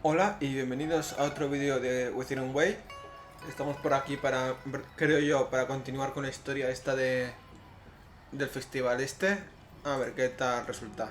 Hola y bienvenidos a otro vídeo de Within a Way. Estamos por aquí para, creo yo, para continuar con la historia esta del festival este. A ver qué tal resulta.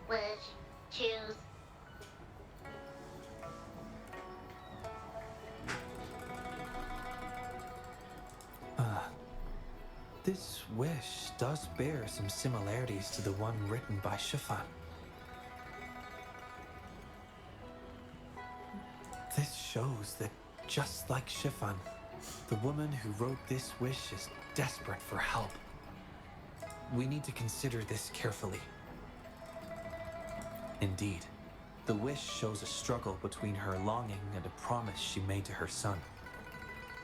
Wish, choose. This wish does bear some similarities to the one written by Shifan. This shows that, just like Shifan, the woman who wrote this wish is desperate for help. We need to consider this carefully. Indeed, the wish shows a struggle between her longing and a promise she made to her son.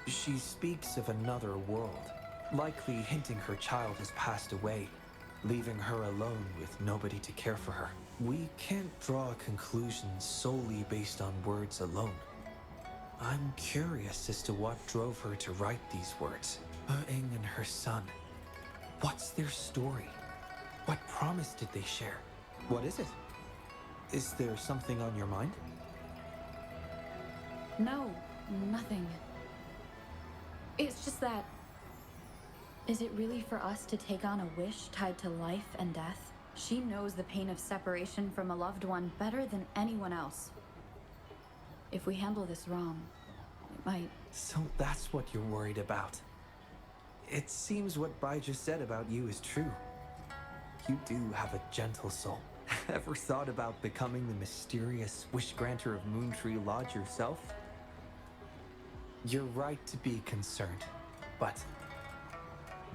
She speaks of another world, likely hinting her child has passed away, leaving her alone with nobody to care for her. We can't draw conclusions solely based on words alone. I'm curious as to what drove her to write these words. Ing and her son. What's their story? What promise did they share? What is it? Is there something on your mind? No, nothing. It's just that... Is it really for us to take on a wish tied to life and death? She knows the pain of separation from a loved one better than anyone else. If we handle this wrong, it might... So that's what you're worried about. It seems what Bai just said about you is true. You do have a gentle soul. Ever thought about becoming the mysterious wish granter of Moontree Lodge yourself? You're right to be concerned, but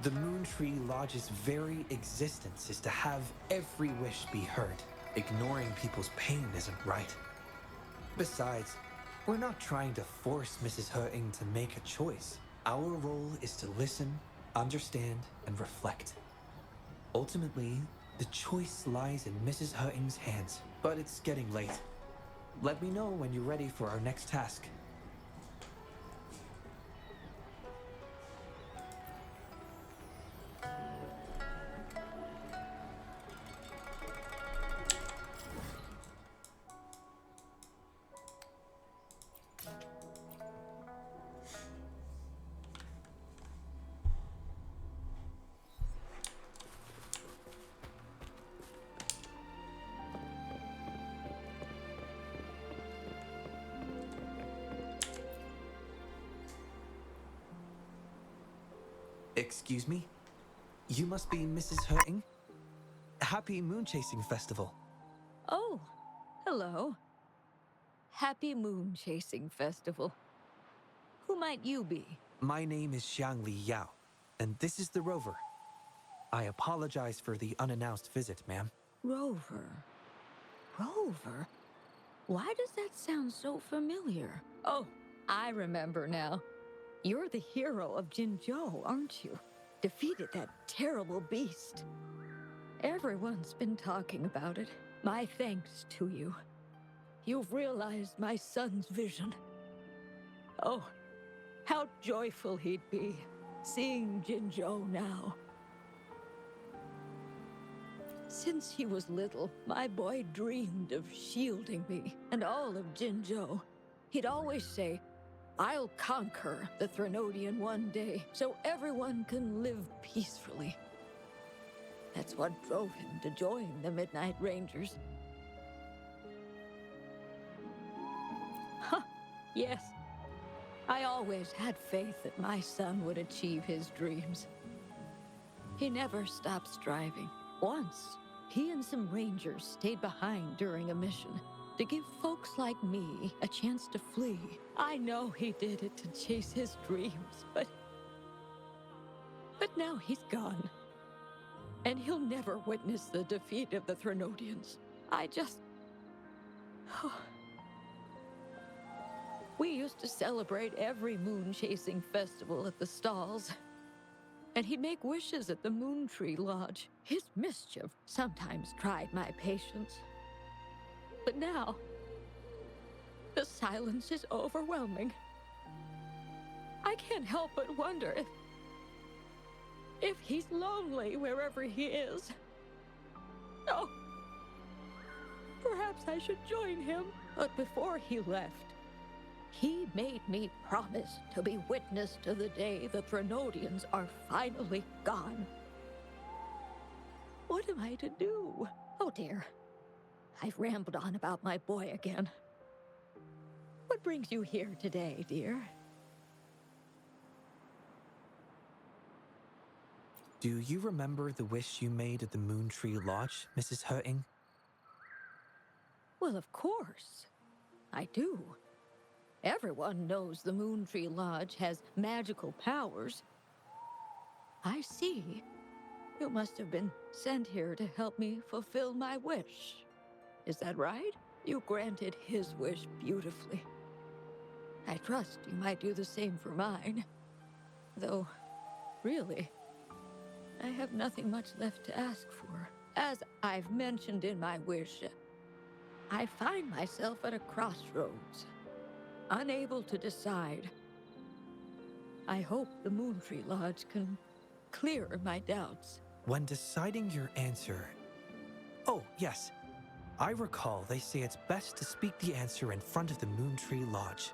the Moontree Lodge's very existence is to have every wish be heard. Ignoring people's pain isn't right. Besides, we're not trying to force Mrs. Hurting to make a choice. Our role is to listen, understand, and reflect. Ultimately, the choice lies in Mrs. Hurting's hands, but it's getting late. Let me know when you're ready for our next task. Excuse me? You must be Mrs. Hurting? Happy Moon Chasing Festival. Oh, hello. Happy Moon Chasing Festival. Who might you be? My name is Xiangli Yao, and this is the Rover. I apologize for the unannounced visit, ma'am. Rover. Rover? Why does that sound so familiar? Oh, I remember now. You're the hero of Jinzhou, aren't you? Defeated that terrible beast. Everyone's been talking about it. My thanks to you. You've realized my son's vision. Oh, how joyful he'd be, seeing Jinzhou now. Since he was little, my boy dreamed of shielding me and all of Jinzhou. He'd always say, "I'll conquer the Threnodian one day, so everyone can live peacefully." That's what drove him to join the Midnight Rangers. Huh, yes. I always had faith that my son would achieve his dreams. He never stopped striving. Once, he and some rangers stayed behind during a mission to give folks like me a chance to flee. I know he did it to chase his dreams, but now he's gone. And he'll never witness the defeat of the Threnodians. I just... We used to celebrate every moon-chasing festival at the stalls. And he'd make wishes at the Moon Tree Lodge. His mischief sometimes tried my patience. But now, the silence is overwhelming. I can't help but wonder if he's lonely wherever he is. Oh, perhaps I should join him. But before he left, he made me promise to be witness to the day the Threnodians are finally gone. What am I to do? Oh dear, I've rambled on about my boy again. What brings you here today, dear? Do you remember the wish you made at the Moon Tree Lodge, Mrs. Hurting? Well, of course, I do. Everyone knows the Moon Tree Lodge has magical powers. I see. You must have been sent here to help me fulfill my wish. Is that right? You granted his wish beautifully. I trust you might do the same for mine. Though, really, I have nothing much left to ask for. As I've mentioned in my wish, I find myself at a crossroads, unable to decide. I hope the Moon Tree Lodge can clear my doubts. When deciding your answer... Oh, yes. I recall they say it's best to speak the answer in front of the Moon Tree Lodge.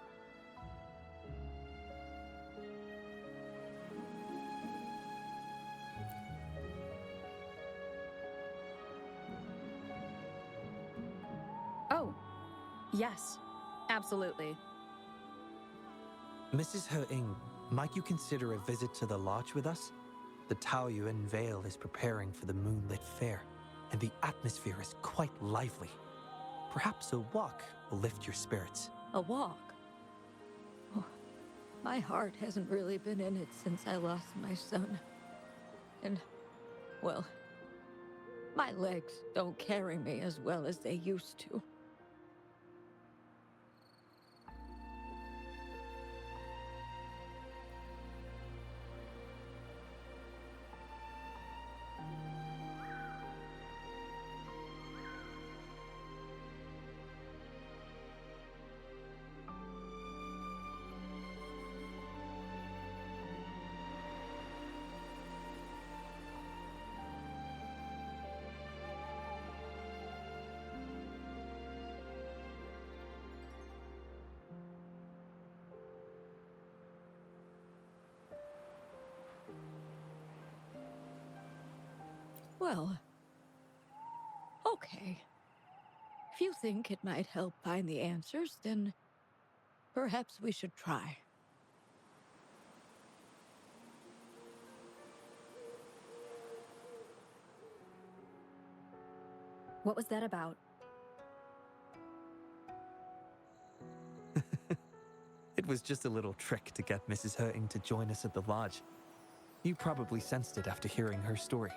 Oh, yes, absolutely. Mrs. Hurting, might you consider a visit to the lodge with us? The Taoyuan Vale is preparing for the moonlit fair, and the atmosphere is quite lively. Perhaps a walk will lift your spirits. A walk? Oh, my heart hasn't really been in it since I lost my son. And, well, my legs don't carry me as well as they used to. Well, okay. If you think it might help find the answers, then perhaps we should try. What was that about? It was just a little trick to get Mrs. Hurting to join us at the lodge. You probably sensed it after hearing her story.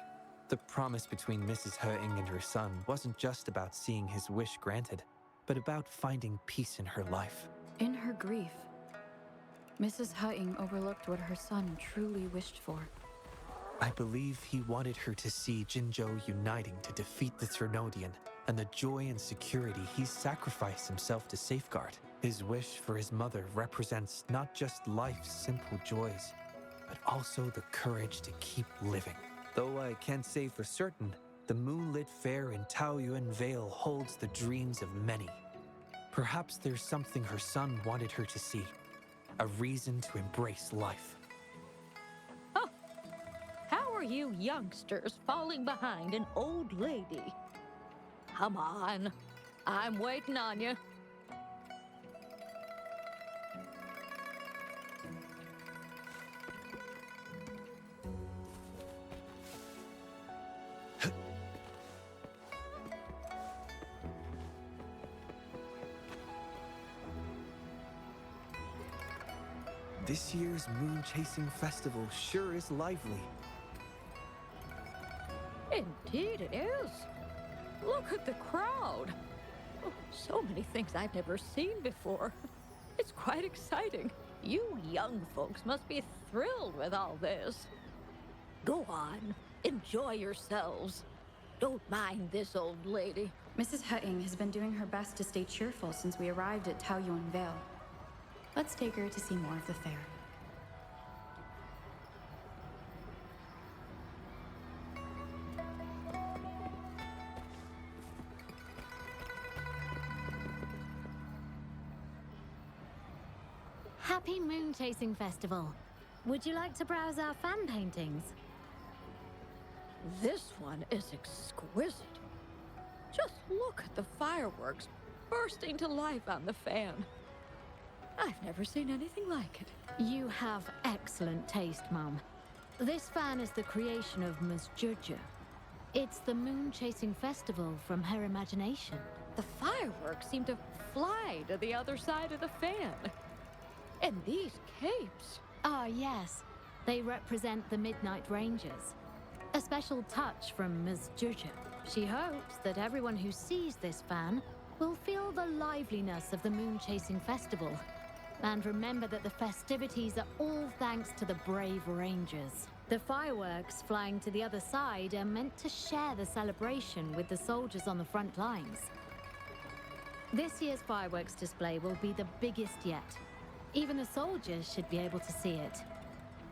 The promise between Mrs. Hurting and her son wasn't just about seeing his wish granted, but about finding peace in her life. In her grief, Mrs. Hutting overlooked what her son truly wished for. I believe he wanted her to see Jinzhou uniting to defeat the Threnodian, and the joy and security he sacrificed himself to safeguard. His wish for his mother represents not just life's simple joys, but also the courage to keep living. Though I can't say for certain, the moonlit fair in Taoyuan Vale holds the dreams of many. Perhaps there's something her son wanted her to see, a reason to embrace life. Oh, how are you youngsters falling behind an old lady? Come on, I'm waiting on you. This year's moon-chasing festival sure is lively. Indeed it is. Look at the crowd. Oh, so many things I've never seen before. It's quite exciting. You young folks must be thrilled with all this. Go on, enjoy yourselves. Don't mind this old lady. Mrs. Hutting has been doing her best to stay cheerful since we arrived at Taoyuan Vale. Let's take her to see more of the fair. Happy Moon Chasing Festival. Would you like to browse our fan paintings? This one is exquisite. Just look at the fireworks bursting to life on the fan. I've never seen anything like it. You have excellent taste, Mum. This fan is the creation of Ms. Zhezhi. It's the Moon Chasing Festival from her imagination. The fireworks seem to fly to the other side of the fan. And these capes. Ah, yes. They represent the Midnight Rangers. A special touch from Ms. Zhezhi. She hopes that everyone who sees this fan will feel the liveliness of the Moon Chasing Festival. And remember that the festivities are all thanks to the brave Rangers. The fireworks flying to the other side are meant to share the celebration with the soldiers on the front lines. This year's fireworks display will be the biggest yet. Even the soldiers should be able to see it.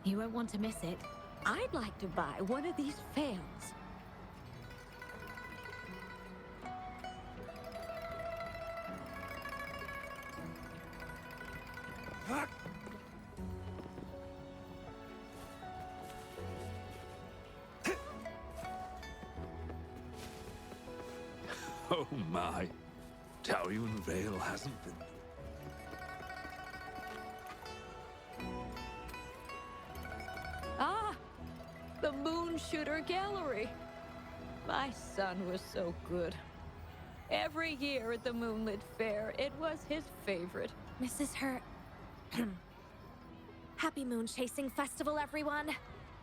You won't want to miss it. I'd like to buy one of these fans. Oh my. Taoyuan Vale hasn't been... Ah, the Moon Shooter Gallery. My son was so good. Every year at the Moonlit Fair, it was his favorite. Mrs. Happy Moon Chasing Festival, everyone!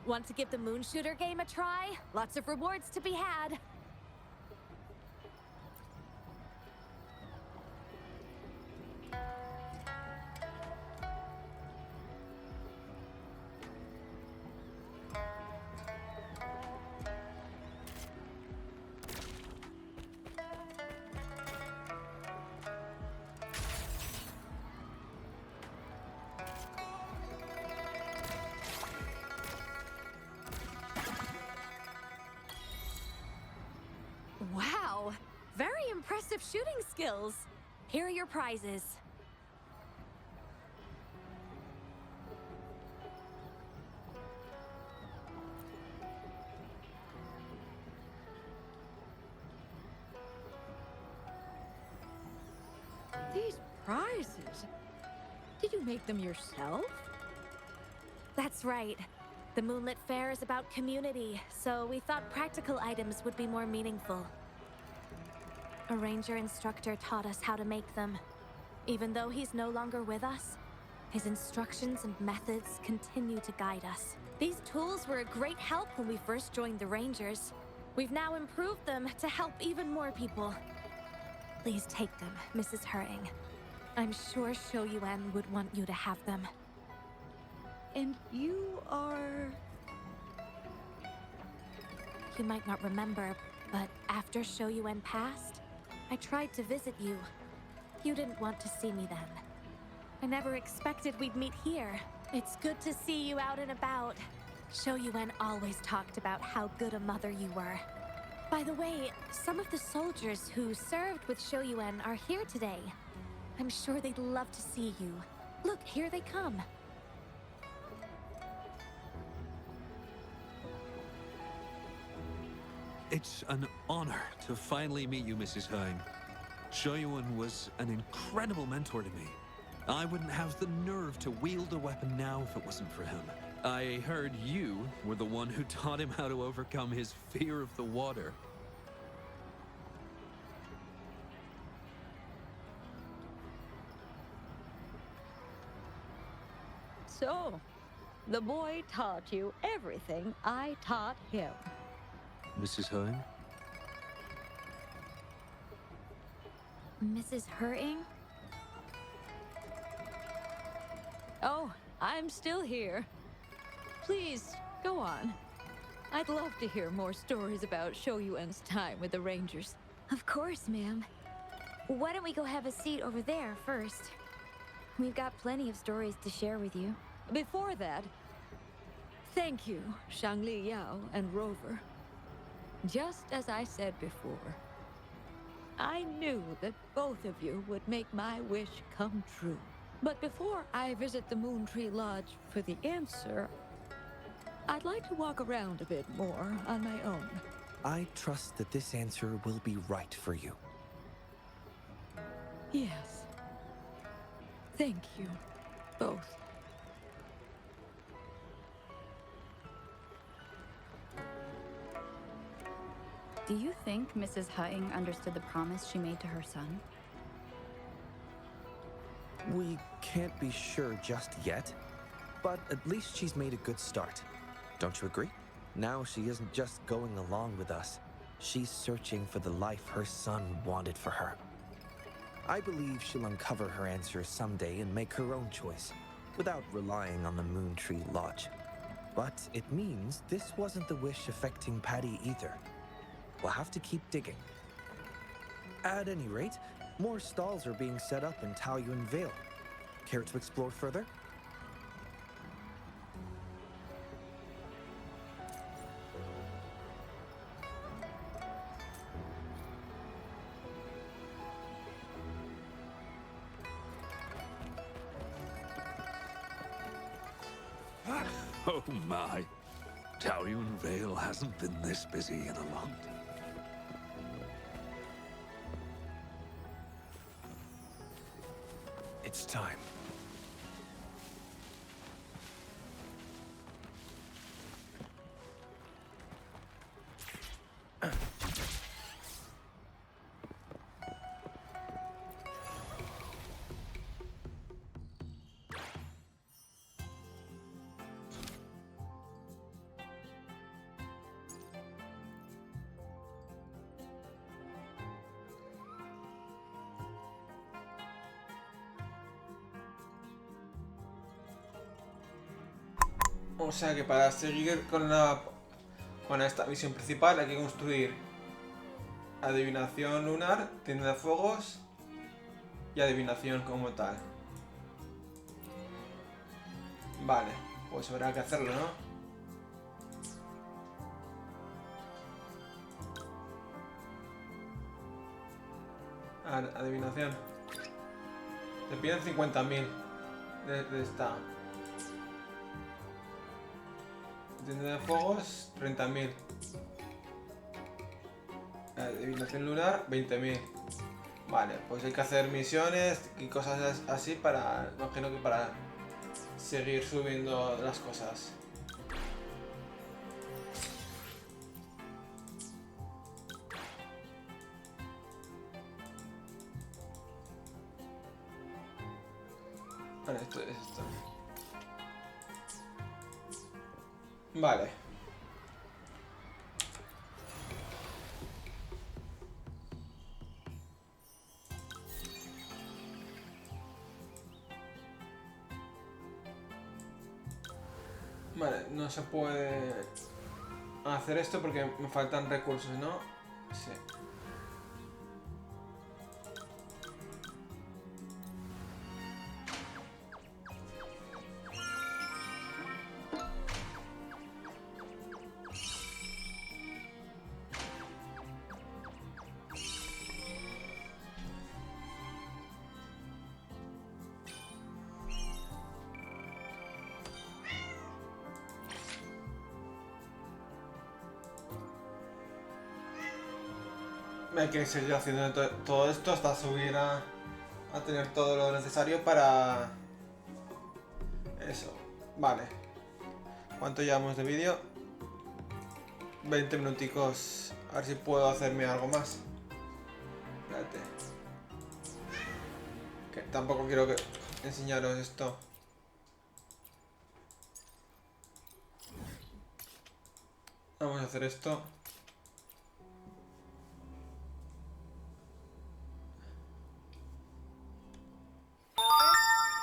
Want to give the Moon Shooter game a try? Lots of rewards to be had. Wow! Very impressive shooting skills! Here are your prizes. These prizes? Did you make them yourself? That's right. The Moonlit Fair is about community, so we thought practical items would be more meaningful. A ranger instructor taught us how to make them. Even though he's no longer with us, his instructions and methods continue to guide us. These tools were a great help when we first joined the Rangers. We've now improved them to help even more people. Please take them, Mrs. Hering. I'm sure Shou Yuan would want you to have them. And you are... You might not remember, but after Shou Yuan passed, I tried to visit you. You didn't want to see me then. I never expected we'd meet here. It's good to see you out and about. Shou Yuan always talked about how good a mother you were. By the way, some of the soldiers who served with Shou Yuan are here today. I'm sure they'd love to see you. Look, here they come. It's an honor to finally meet you, Mrs. Heng. Shou Yuan was an incredible mentor to me. I wouldn't have the nerve to wield a weapon now if it wasn't for him. I heard you were the one who taught him how to overcome his fear of the water. So, the boy taught you everything I taught him. Mrs. Heng? Mrs. Hering? Oh, I'm still here. Please, go on. I'd love to hear more stories about Shoyuen's time with the Rangers. Of course, ma'am. Why don't we go have a seat over there first? We've got plenty of stories to share with you. Before that, thank you, Shangli Yao and Rover. Just as I said before, I knew that both of you would make my wish come true. But before I visit the Moon Tree Lodge for the answer, I'd like to walk around a bit more on my own. I trust that this answer will be right for you. Yes. Thank you, both. Do you think Mrs. Hutting understood the promise she made to her son? We can't be sure just yet, but at least she's made a good start. Don't you agree? Now she isn't just going along with us. She's searching for the life her son wanted for her. I believe she'll uncover her answers someday and make her own choice, without relying on the Moon Tree Lodge. But it means this wasn't the wish affecting Patty either. We'll have to keep digging. At any rate, more stalls are being set up in Taoyuan Vale. Care to explore further? Oh my. Taoyuan Vale hasn't been this busy in a long time. It's time. O sea que para seguir con esta misión principal hay que construir adivinación lunar, tienda de fuegos y adivinación como tal. Vale, pues habrá que hacerlo, ¿no? Adivinación. Te piden 50.000 de esta. Tienda de fuegos, 30.000. Adivinación lunar, 20.000. Vale, pues hay que hacer misiones y cosas así para, imagino que para seguir subiendo las cosas. Vale, esto es esto. Vale. Vale, no se puede hacer esto porque me faltan recursos, ¿no? Sí. Hay que seguir haciendo todo esto hasta subir a tener todo lo necesario para eso. Vale. ¿Cuánto llevamos de vídeo? 20 minuticos. A ver si puedo hacerme algo más. Espérate. Que tampoco quiero enseñaros esto. Vamos a hacer esto.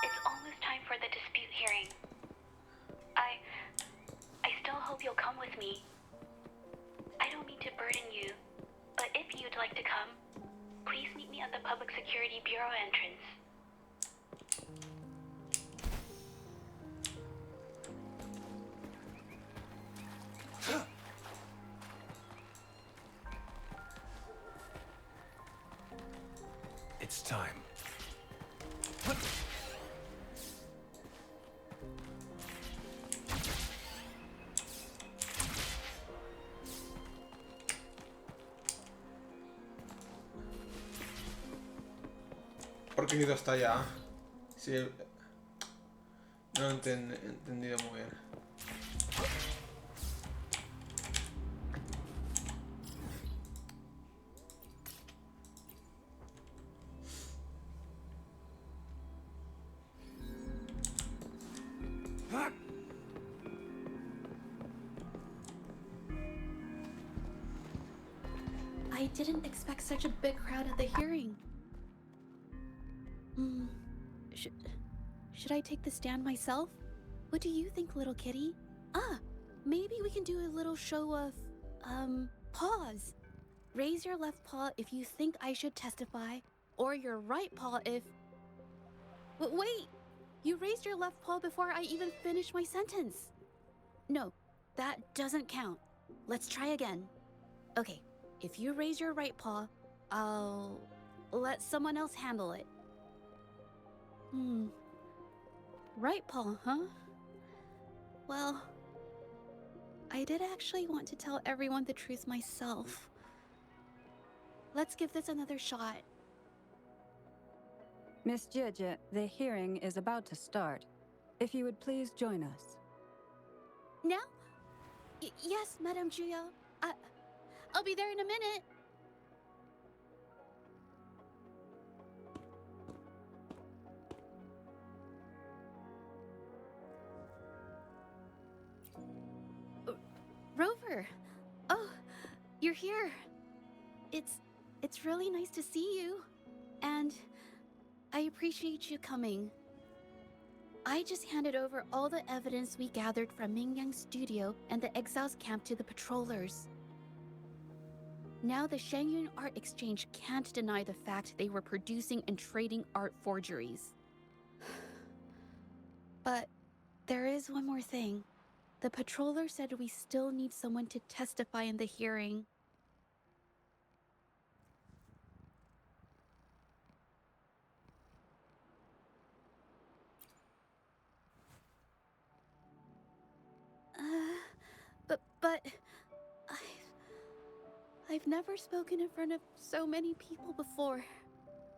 It's almost time for the dispute Public Security Bureau entrance. It's time. ¿Por qué ido hasta allá? Sí, no lo he entendido muy bien. I didn't expect such a big crowd at the hearing. Should I take the stand myself? What do you think, little kitty? Maybe we can do a little show of, paws. Raise your left paw if you think I should testify, or your right paw if... Wait! You raised your left paw before I even finished my sentence. No, that doesn't count. Let's try again. Okay, if you raise your right paw, I'll let someone else handle it. Right paw, huh? Well, I did actually want to tell everyone the truth myself. Let's give this another shot. Miss Zhezhi, the hearing is about to start. If you would please join us. Now? Yes, Madame Juyo. I'll be there in a minute. Rover! Oh, you're here. It's really nice to see you. And I appreciate you coming. I just handed over all the evidence we gathered from Mingyang's studio and the exiles camp to the patrollers. Now the Shangyun Art Exchange can't deny the fact they were producing and trading art forgeries. But there is one more thing. The patroller said we still need someone to testify in the hearing. But I've never spoken in front of so many people before.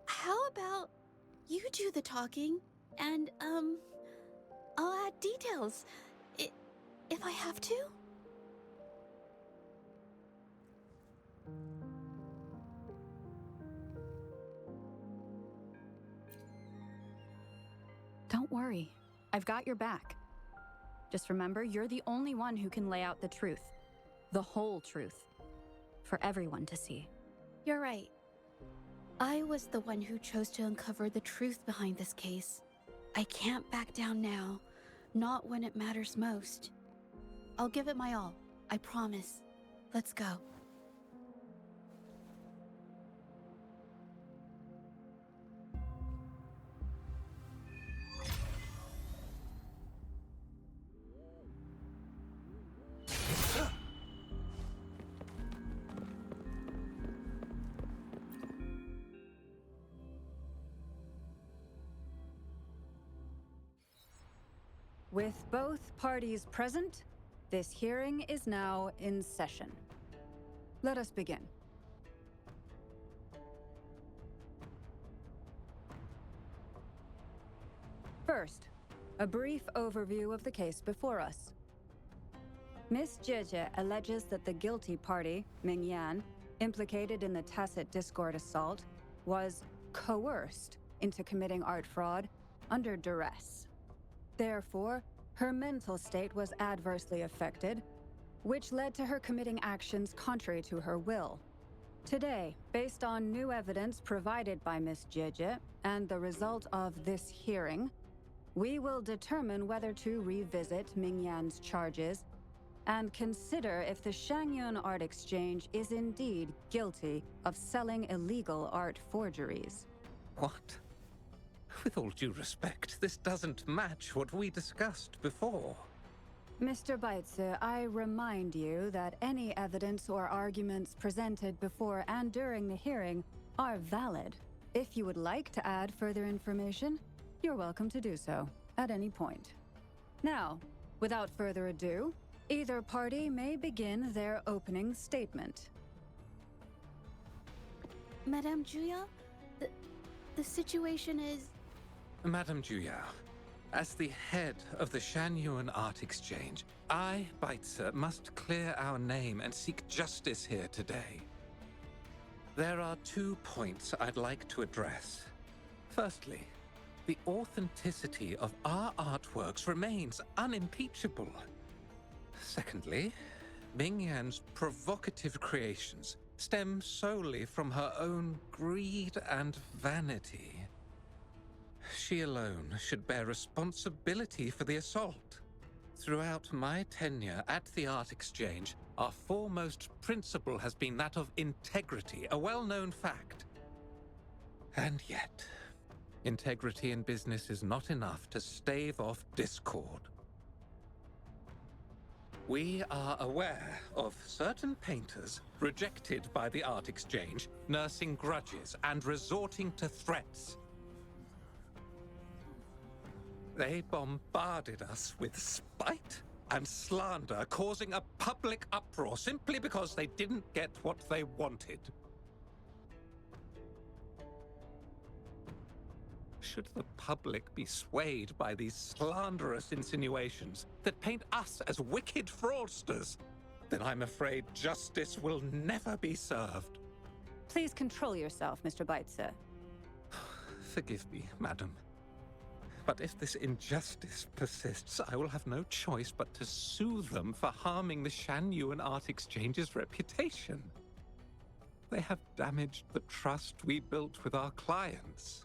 How about you do the talking and I'll add details if I have to? Don't worry. I've got your back. Just remember, you're the only one who can lay out the truth. The whole truth. For everyone to see. You're right. I was the one who chose to uncover the truth behind this case. I can't back down now. Not when it matters most. I'll give it my all. I promise. Let's go. With both parties present, this hearing is now in session. Let us begin. First, a brief overview of the case before us. Miss Zhezhi alleges that the guilty party, Mingyan, implicated in the tacit discord assault, was coerced into committing art fraud under duress. Therefore, her mental state was adversely affected, which led to her committing actions contrary to her will. Today, based on new evidence provided by Miss Zhezhi and the result of this hearing, we will determine whether to revisit Mingyan's charges and consider if the Shangyun Art Exchange is indeed guilty of selling illegal art forgeries. What? With all due respect, this doesn't match what we discussed before. Mr. Baitze, I remind you that any evidence or arguments presented before and during the hearing are valid. If you would like to add further information, you're welcome to do so at any point. Now, without further ado, either party may begin their opening statement. Madame Juya, the situation is... Madame Juya, as the head of the Shanyuan Art Exchange, I, Baitze, must clear our name and seek justice here today. There are 2 points I'd like to address. Firstly, the authenticity of our artworks remains unimpeachable. Secondly, Mingyan's provocative creations stem solely from her own greed and vanity. She alone should bear responsibility for the assault. Throughout my tenure at the Art Exchange, our foremost principle has been that of integrity, a well-known fact. And yet, integrity in business is not enough to stave off discord. We are aware of certain painters rejected by the Art Exchange, nursing grudges and resorting to threats. They bombarded us with spite and slander, causing a public uproar simply because they didn't get what they wanted. Should the public be swayed by these slanderous insinuations that paint us as wicked fraudsters, then I'm afraid justice will never be served. Please control yourself, Mr. Baitze. Forgive me, madam. But if this injustice persists, I will have no choice but to sue them for harming the Shanyuan Art Exchange's reputation. They have damaged the trust we built with our clients.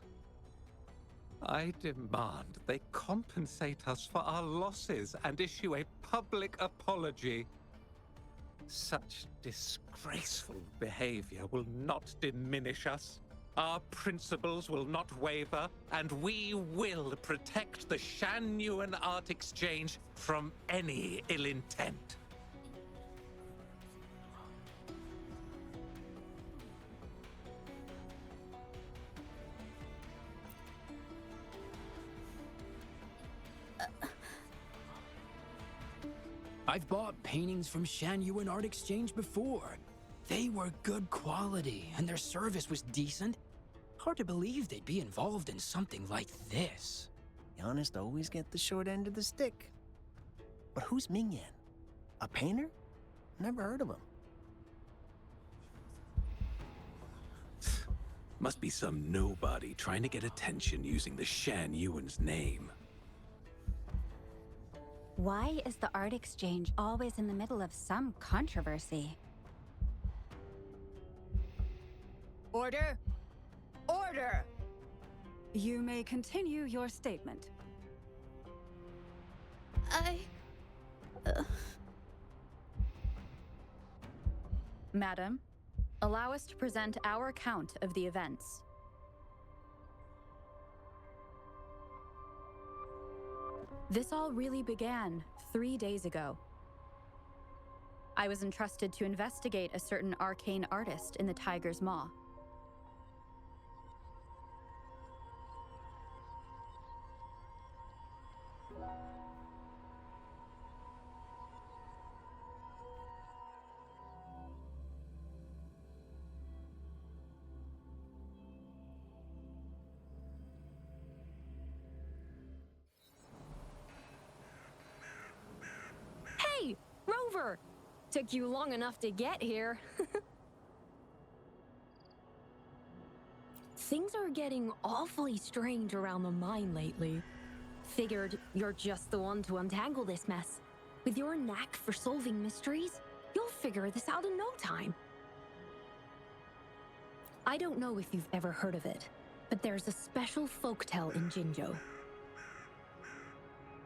I demand they compensate us for our losses and issue a public apology. Such disgraceful behavior will not diminish us. Our principles will not waver, and we will protect the Shanyuan Art Exchange from any ill intent. I've bought paintings from Shanyuan Art Exchange before. They were good quality, and their service was decent. Hard to believe they'd be involved in something like this. The honest always get the short end of the stick. But who's Mingyan? A painter? Never heard of him. Must be some nobody trying to get attention using the Shanyuan's name. Why is the Art Exchange always in the middle of some controversy? Order! Order! You may continue your statement. Madam, allow us to present our account of the events. This all really began 3 days ago. I was entrusted to investigate a certain arcane artist in the Tiger's Maw. Hey, Rover! Took you long enough to get here. Things are getting awfully strange around the mine lately. Figured you're just the one to untangle this mess. With your knack for solving mysteries, you'll figure this out in no time. I don't know if you've ever heard of it, but there's a special folktale in Jinzhou.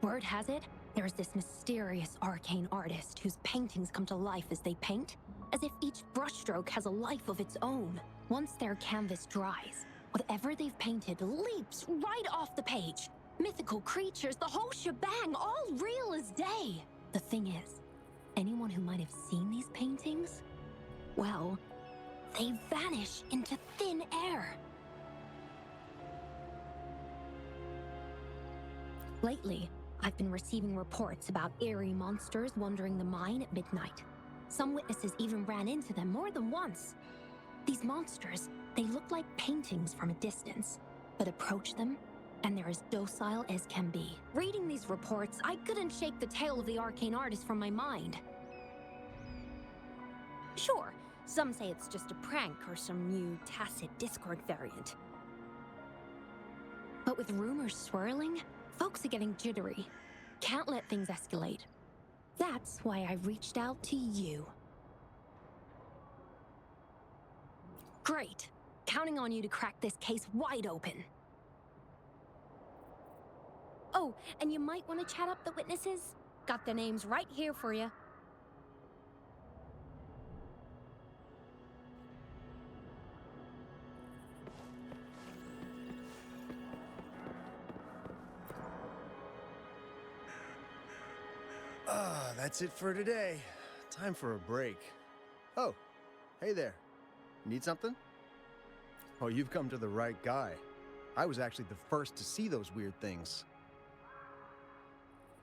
Word has it, There's this mysterious arcane artist whose paintings come to life as they paint, as if each brushstroke has a life of its own. Once their canvas dries, whatever they've painted leaps right off the page. Mythical creatures, the whole shebang, all real as day. The thing is, anyone who might have seen these paintings, well, they vanish into thin air. Lately, I've been receiving reports about eerie monsters wandering the mine at midnight. Some witnesses even ran into them more than once. These monsters, they look like paintings from a distance, but approach them, and they're as docile as can be. Reading these reports, I couldn't shake the tale of the arcane artist from my mind. Sure, some say it's just a prank or some new tacit Discord variant. But with rumors swirling, folks are getting jittery. Can't let things escalate. That's why I reached out to you. Great. Counting on you to crack this case wide open. Oh, and you might want to chat up the witnesses. Got their names right here for you. That's it for today. Time for a break. Oh, hey there. Need something? Oh, you've come to the right guy. I was actually the first to see those weird things.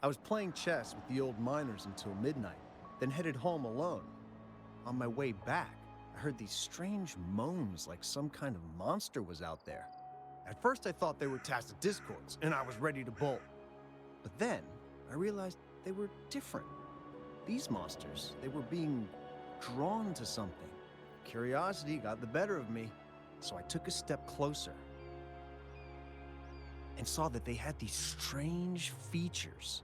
I was playing chess with the old miners until midnight, then headed home alone. On my way back, I heard these strange moans like some kind of monster was out there. At first I thought they were tacit discords, and I was ready to bolt. But then, I realized they were different. These monsters, they were being drawn to something. Curiosity got the better of me, so I took a step closer and saw that they had these strange features.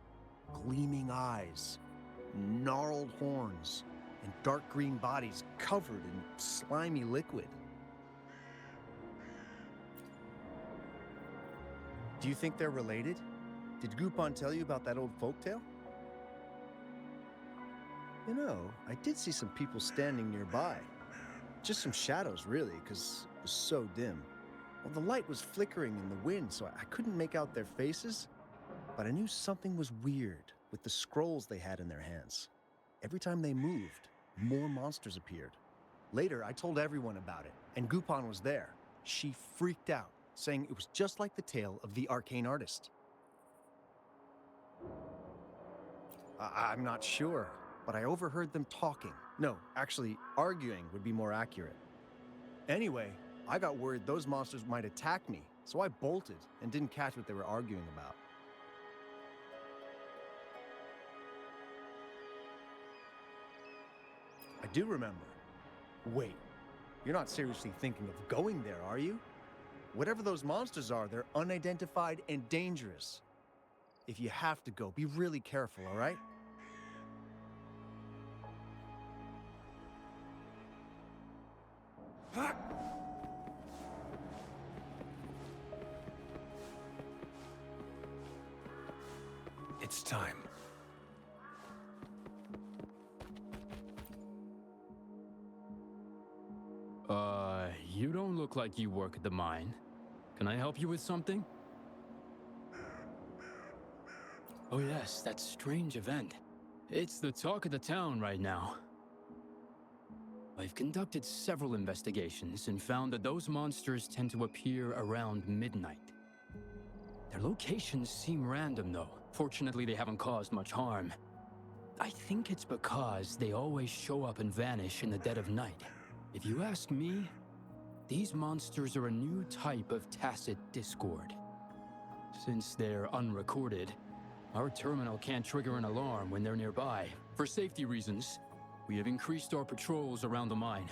Gleaming eyes, gnarled horns, and dark green bodies covered in slimy liquid. Do you think they're related? Did Gupon tell you about that old folktale? You know, I did see some people standing nearby. Just some shadows, really, because it was so dim. Well, the light was flickering in the wind, so I couldn't make out their faces. But I knew something was weird with the scrolls they had in their hands. Every time they moved, more monsters appeared. Later, I told everyone about it, and Gupon was there. She freaked out, saying it was just like the tale of the arcane artist. I'm not sure, but I overheard them talking. No, actually, arguing would be more accurate. Anyway, I got worried those monsters might attack me, so I bolted and didn't catch what they were arguing about. I do remember. Wait, you're not seriously thinking of going there, are you? Whatever those monsters are, they're unidentified and dangerous. If you have to go, be really careful, all right? It's time. You don't look like you work at the mine. Can I help you with something? Oh yes, that strange event. It's the talk of the town right now. I've conducted several investigations and found that those monsters tend to appear around midnight. Their locations seem random though. Fortunately, they haven't caused much harm. I think it's because they always show up and vanish in the dead of night. If you ask me, these monsters are a new type of tacit discord. Since they're unrecorded, our terminal can't trigger an alarm when they're nearby. For safety reasons, we have increased our patrols around the mine.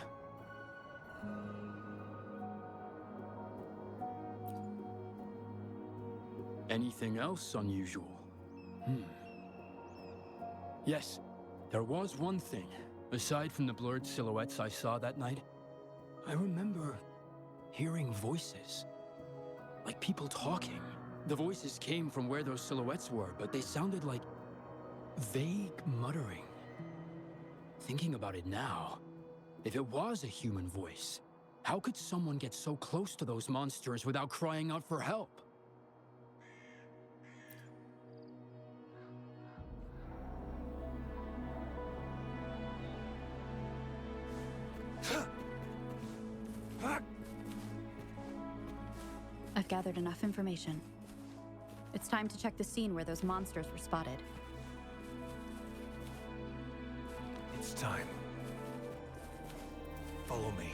Anything else unusual? Yes, there was one thing. Aside from the blurred silhouettes I saw that night, I remember hearing voices. Like people talking. The voices came from where those silhouettes were, but they sounded like vague muttering. Thinking about it now, if it was a human voice, how could someone get so close to those monsters without crying out for help? I've gathered enough information. It's time to check the scene where those monsters were spotted. It's time. Follow me.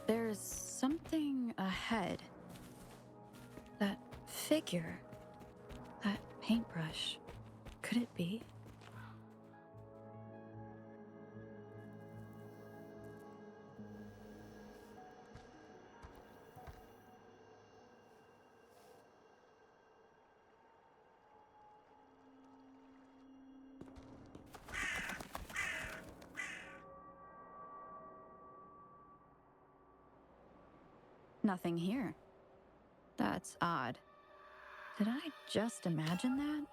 There's something ahead. That figure. That paintbrush. Could it be? Nothing here. That's odd. Did I just imagine that?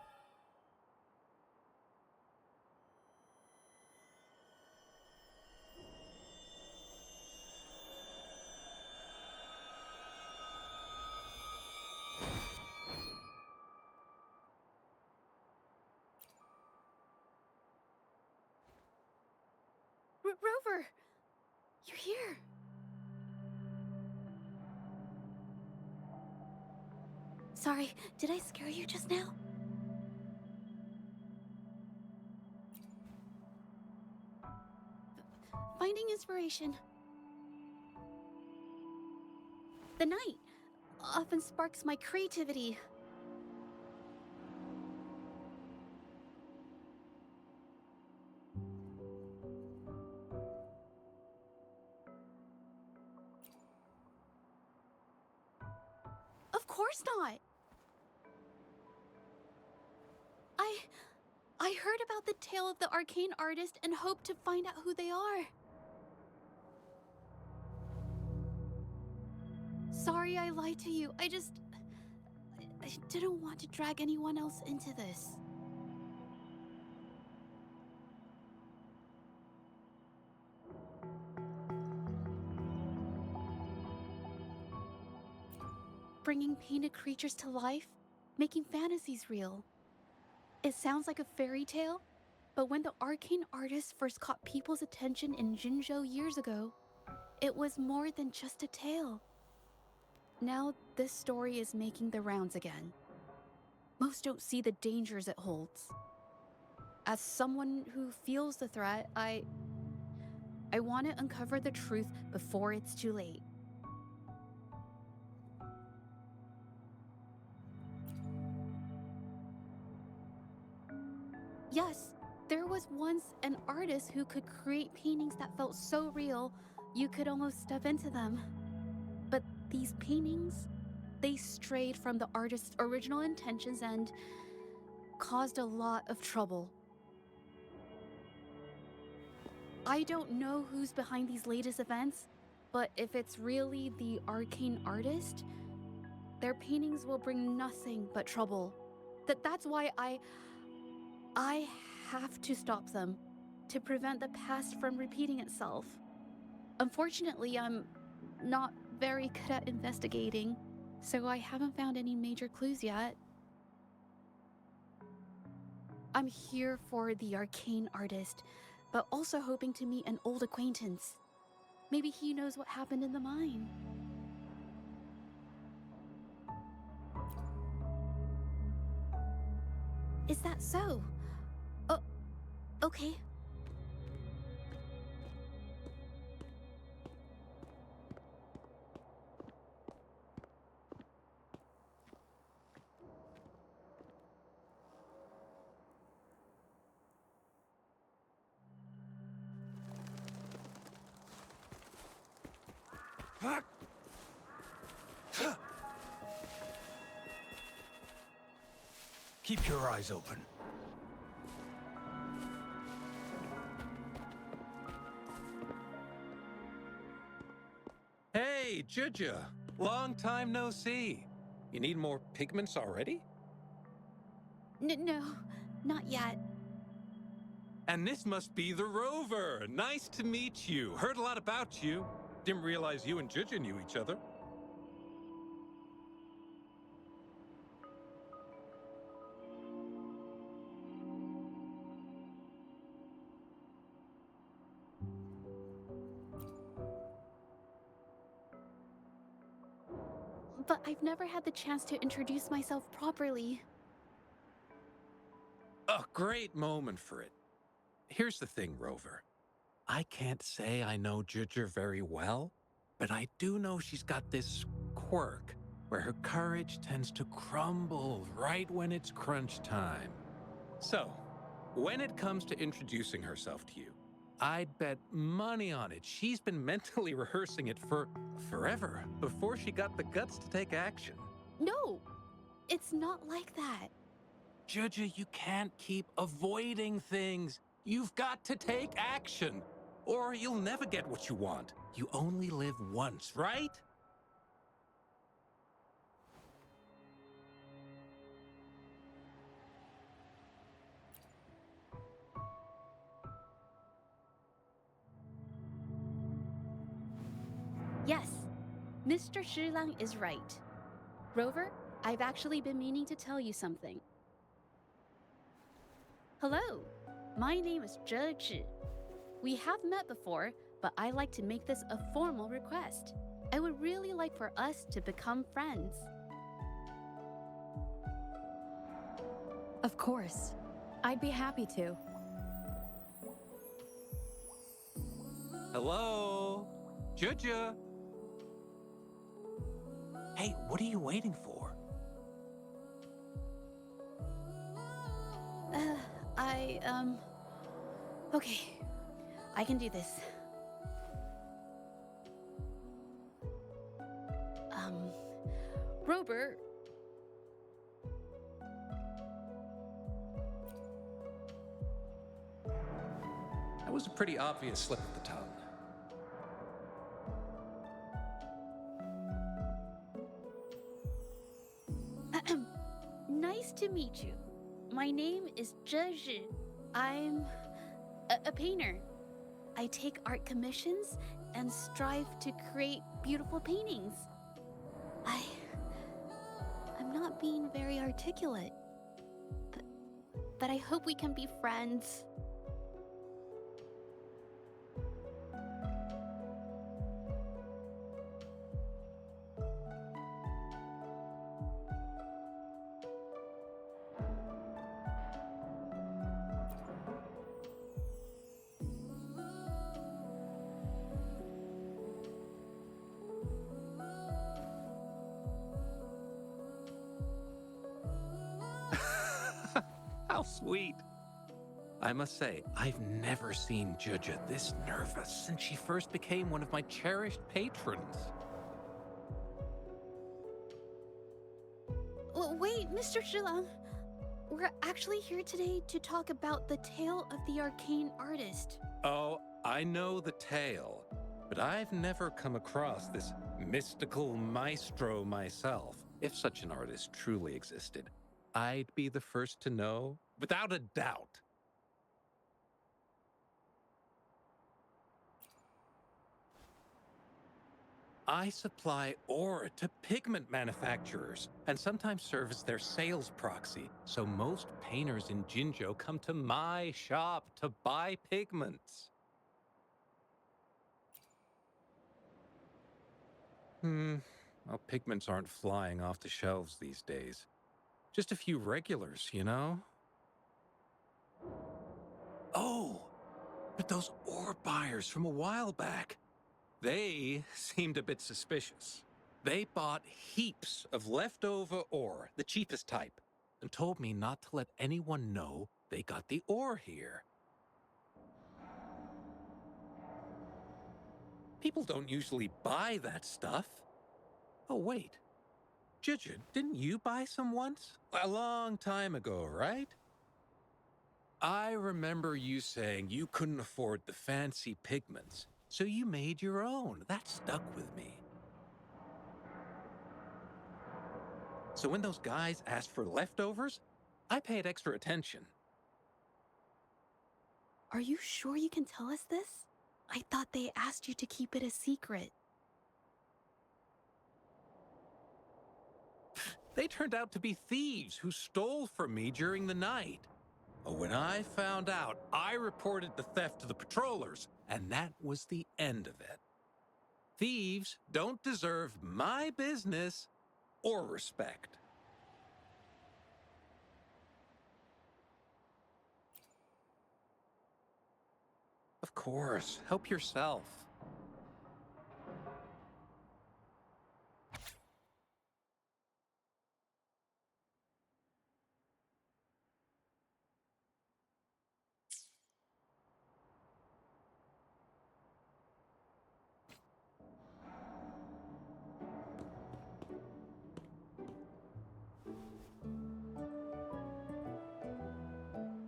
Rover! You're here! Sorry, did I scare you just now? Finding inspiration. The night often sparks my creativity. Of course not. I heard about the tale of the arcane artist and hoped to find out who they are. Sorry I lied to you. I didn't want to drag anyone else into this. Bringing painted creatures to life, making fantasies real. It sounds like a fairy tale, but when the arcane artist first caught people's attention in Jinzhou years ago, it was more than just a tale. Now this story is making the rounds again. Most don't see the dangers it holds. As someone who feels the threat, I want to uncover the truth before it's too late. Yes, there was once an artist who could create paintings that felt so real, you could almost step into them. But these paintings, they strayed from the artist's original intentions and caused a lot of trouble. I don't know who's behind these latest events, but if it's really the arcane artist, their paintings will bring nothing but trouble. That's why I have to stop them, to prevent the past from repeating itself. Unfortunately, I'm not very good at investigating, so I haven't found any major clues yet. I'm here for the arcane artist, but also hoping to meet an old acquaintance. Maybe he knows what happened in the mine. Is that so? Okay. Keep your eyes open. Hey, Zhezhi. Long time no see. You need more pigments already? No, not yet. And this must be the rover. Nice to meet you. Heard a lot about you. Didn't realize you and Zhezhi knew each other. But I've never had the chance to introduce myself properly. A great moment for it. Here's the thing, Rover. I can't say I know Zhezhi very well, but I do know she's got this quirk where her courage tends to crumble right when it's crunch time. So, when it comes to introducing herself to you, I'd bet money on it she's been mentally rehearsing it for forever before she got the guts to take action. No, it's not like that. Zhezhi, you can't keep avoiding things. You've got to take action, or you'll never get what you want. You only live once, right? Yes, Mr. Shilang is right. Rover, I've actually been meaning to tell you something. Hello, my name is Zhezhi. We have met before, but I like to make this a formal request. I would really like for us to become friends. Of course. I'd be happy to. Hello? Zhezhi? Hey, what are you waiting for? Okay. I can do this. Robert. That was a pretty obvious slip of the tongue. Nice to meet you. My name is Zhezhi. I'm a painter. I take art commissions and strive to create beautiful paintings. I'm not being very articulate, but I hope we can be friends. How sweet. I must say, I've never seen Zhezhi this nervous since she first became one of my cherished patrons. Wait, Mr. Shilang. We're actually here today to talk about the tale of the arcane artist. Oh, I know the tale, but I've never come across this mystical maestro myself. If such an artist truly existed, I'd be the first to know, without a doubt. I supply ore to pigment manufacturers and sometimes serve as their sales proxy, so most painters in Jinzhou come to my shop to buy pigments. Well, pigments aren't flying off the shelves these days. Just a few regulars, you know? Oh, but those ore buyers from a while back, they seemed a bit suspicious. They bought heaps of leftover ore, the cheapest type, and told me not to let anyone know they got the ore here. People don't usually buy that stuff. Oh, wait. Zhezhi, didn't you buy some once? A long time ago, right? I remember you saying you couldn't afford the fancy pigments, so you made your own. That stuck with me. So when those guys asked for leftovers, I paid extra attention. Are you sure you can tell us this? I thought they asked you to keep it a secret. They turned out to be thieves who stole from me during the night. When I found out, I reported the theft to the patrollers, and that was the end of it. Thieves don't deserve my business or respect. Of course, help yourself.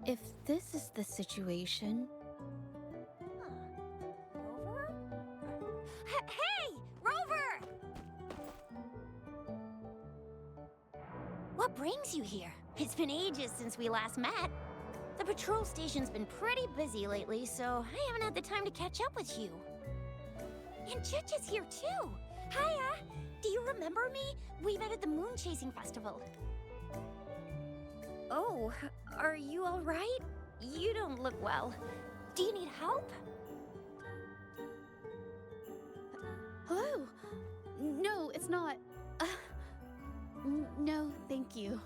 If this is the situation... Rover? Hey! Rover! What brings you here? It's been ages since we last met. The patrol station's been pretty busy lately, so I haven't had the time to catch up with you. And Zhezhi's here too! Hiya! Do you remember me? We met at the moon chasing festival. Oh, are you all right? You don't look well. Do you need help? Hello? No, it's not. No, thank you.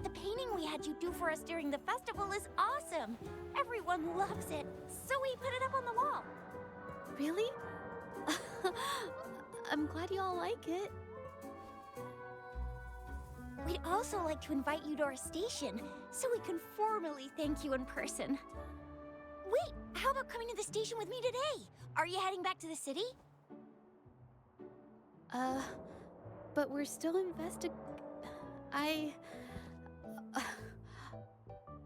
The painting we had you do for us during the festival is awesome. Everyone loves it, so we put it up on the wall. Really? I'm glad you all like it. We'd also like to invite you to our station, so we can formally thank you in person. Wait, how about coming to the station with me today? Are you heading back to the city? But we're still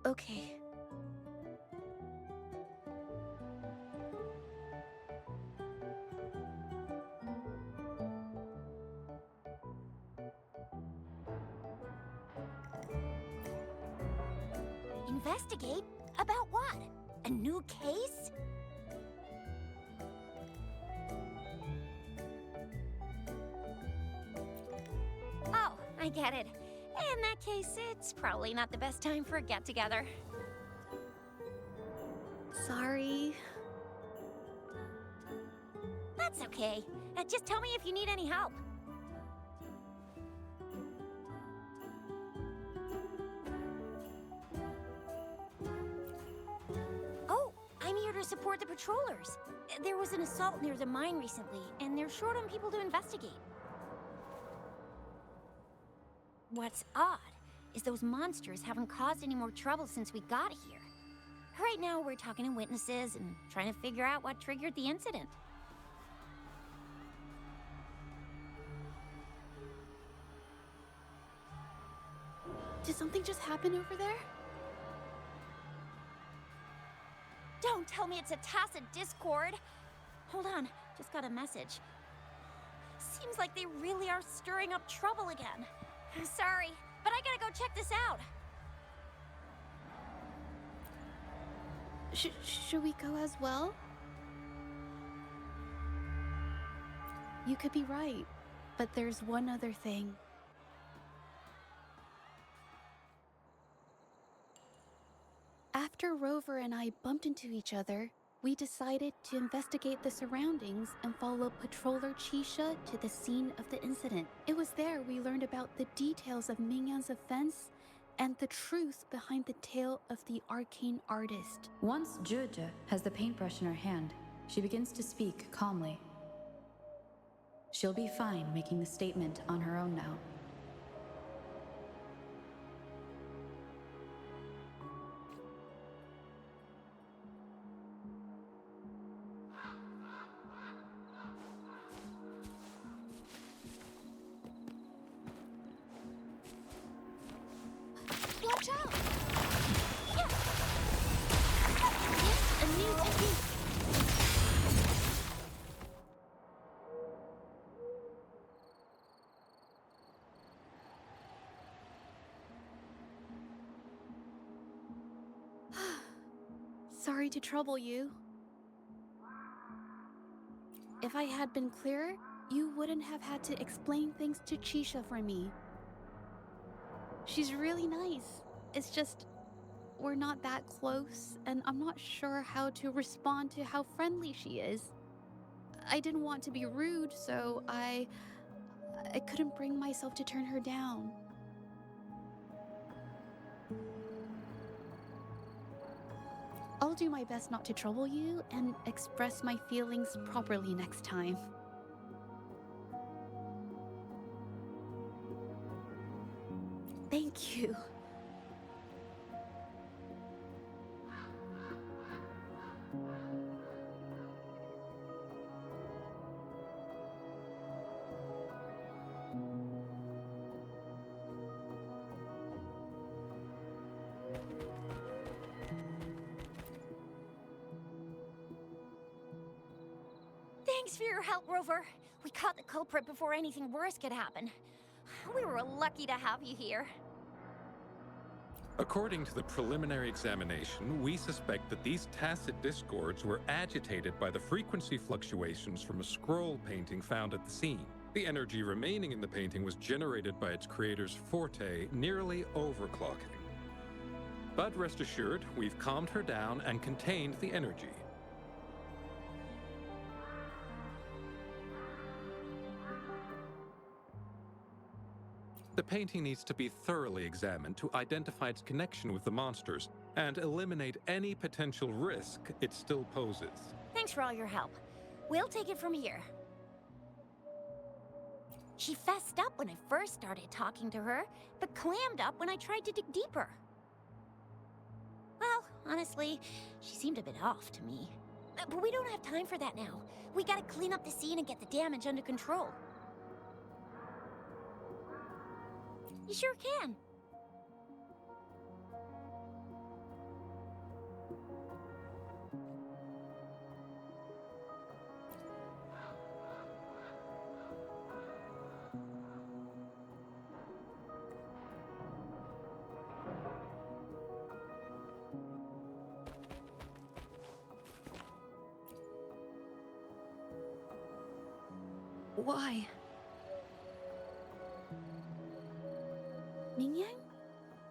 okay. Investigate? About what? A new case? Oh, I get it. In that case, it's probably not the best time for a get-together. Sorry. That's okay. Just tell me if you need any help. Oh, I'm here to support the patrollers. There was an assault near the mine recently, and they're short on people to investigate. What's odd is those monsters haven't caused any more trouble since we got here. Right now, we're talking to witnesses and trying to figure out what triggered the incident. Did something just happen over there? Don't tell me it's a tacit discord. Hold on, just got a message. Seems like they really are stirring up trouble again. Sorry, but I gotta go check this out. Should we go as well? You could be right, but there's one other thing. After Rover and I bumped into each other, we decided to investigate the surroundings and follow Patroller Chisha to the scene of the incident. It was there we learned about the details of Mingyan's offense and the truth behind the tale of the arcane artist. Once Zhezhi has the paintbrush in her hand, she begins to speak calmly. She'll be fine making the statement on her own now. Watch out! Yeah. Yes, a new technique. sorry to trouble you. If I had been clearer, you wouldn't have had to explain things to Chisha for me. She's really nice. It's just, we're not that close, and I'm not sure how to respond to how friendly she is. I didn't want to be rude, so I couldn't bring myself to turn her down. I'll do my best not to trouble you and express my feelings properly next time. Thank you. Thanks for your help, Rover. We caught the culprit before anything worse could happen. We were lucky to have you here. According to the preliminary examination, we suspect that these tacit discords were agitated by the frequency fluctuations from a scroll painting found at the scene. The energy remaining in the painting was generated by its creator's forte, nearly overclocking. But rest assured, we've calmed her down and contained the energy. The painting needs to be thoroughly examined to identify its connection with the monsters and eliminate any potential risk it still poses. Thanks for all your help. We'll take it from here. She fessed up when I first started talking to her, but clammed up when I tried to dig deeper. Well, honestly, she seemed a bit off to me. But we don't have time for that now. We gotta clean up the scene and get the damage under control. You sure can. Why? Mingyang?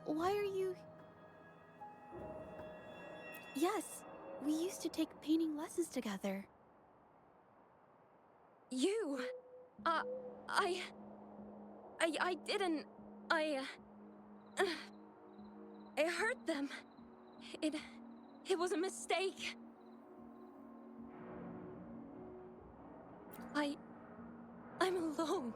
Why are you... Yes, we used to take painting lessons together. You... I didn't... I hurt them. It was a mistake. I'm alone.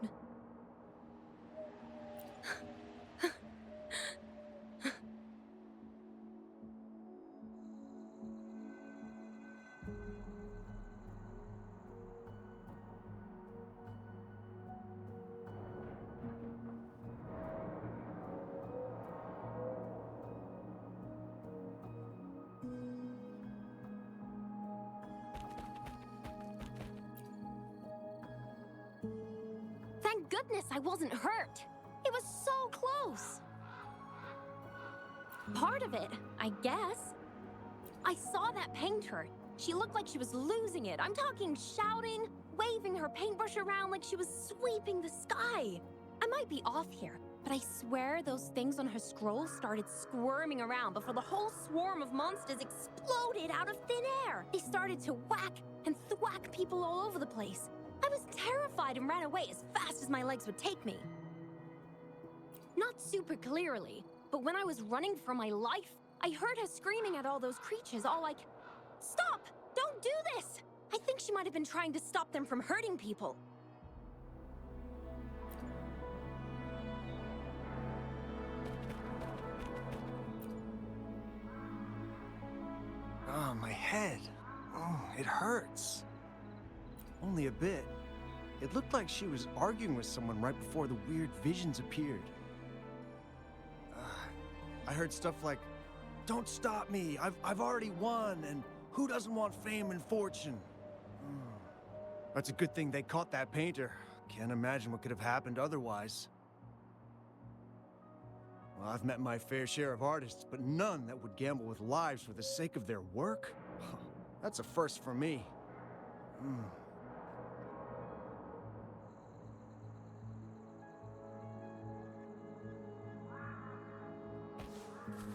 Thank goodness I wasn't hurt. It was so close. Part of it, I guess. I saw that painter. She looked like she was losing it. I'm talking shouting, waving her paintbrush around like she was sweeping the sky. I might be off here, but I swear those things on her scroll started squirming around before the whole swarm of monsters exploded out of thin air. They started to whack and thwack people all over the place. I was terrified and ran away as fast as my legs would take me. Not super clearly, but when I was running for my life, I heard her screaming at all those creatures, all like, "Stop! Don't do this!" I think she might have been trying to stop them from hurting people. Oh, my head. Oh, it hurts. Only a bit. It looked like she was arguing with someone right before the weird visions appeared. I heard stuff like, "Don't stop me, I've already won, and who doesn't want fame and fortune?" That's a good thing they caught that painter. Can't imagine what could have happened otherwise. Well, I've met my fair share of artists, but none that would gamble with lives for the sake of their work? That's a first for me.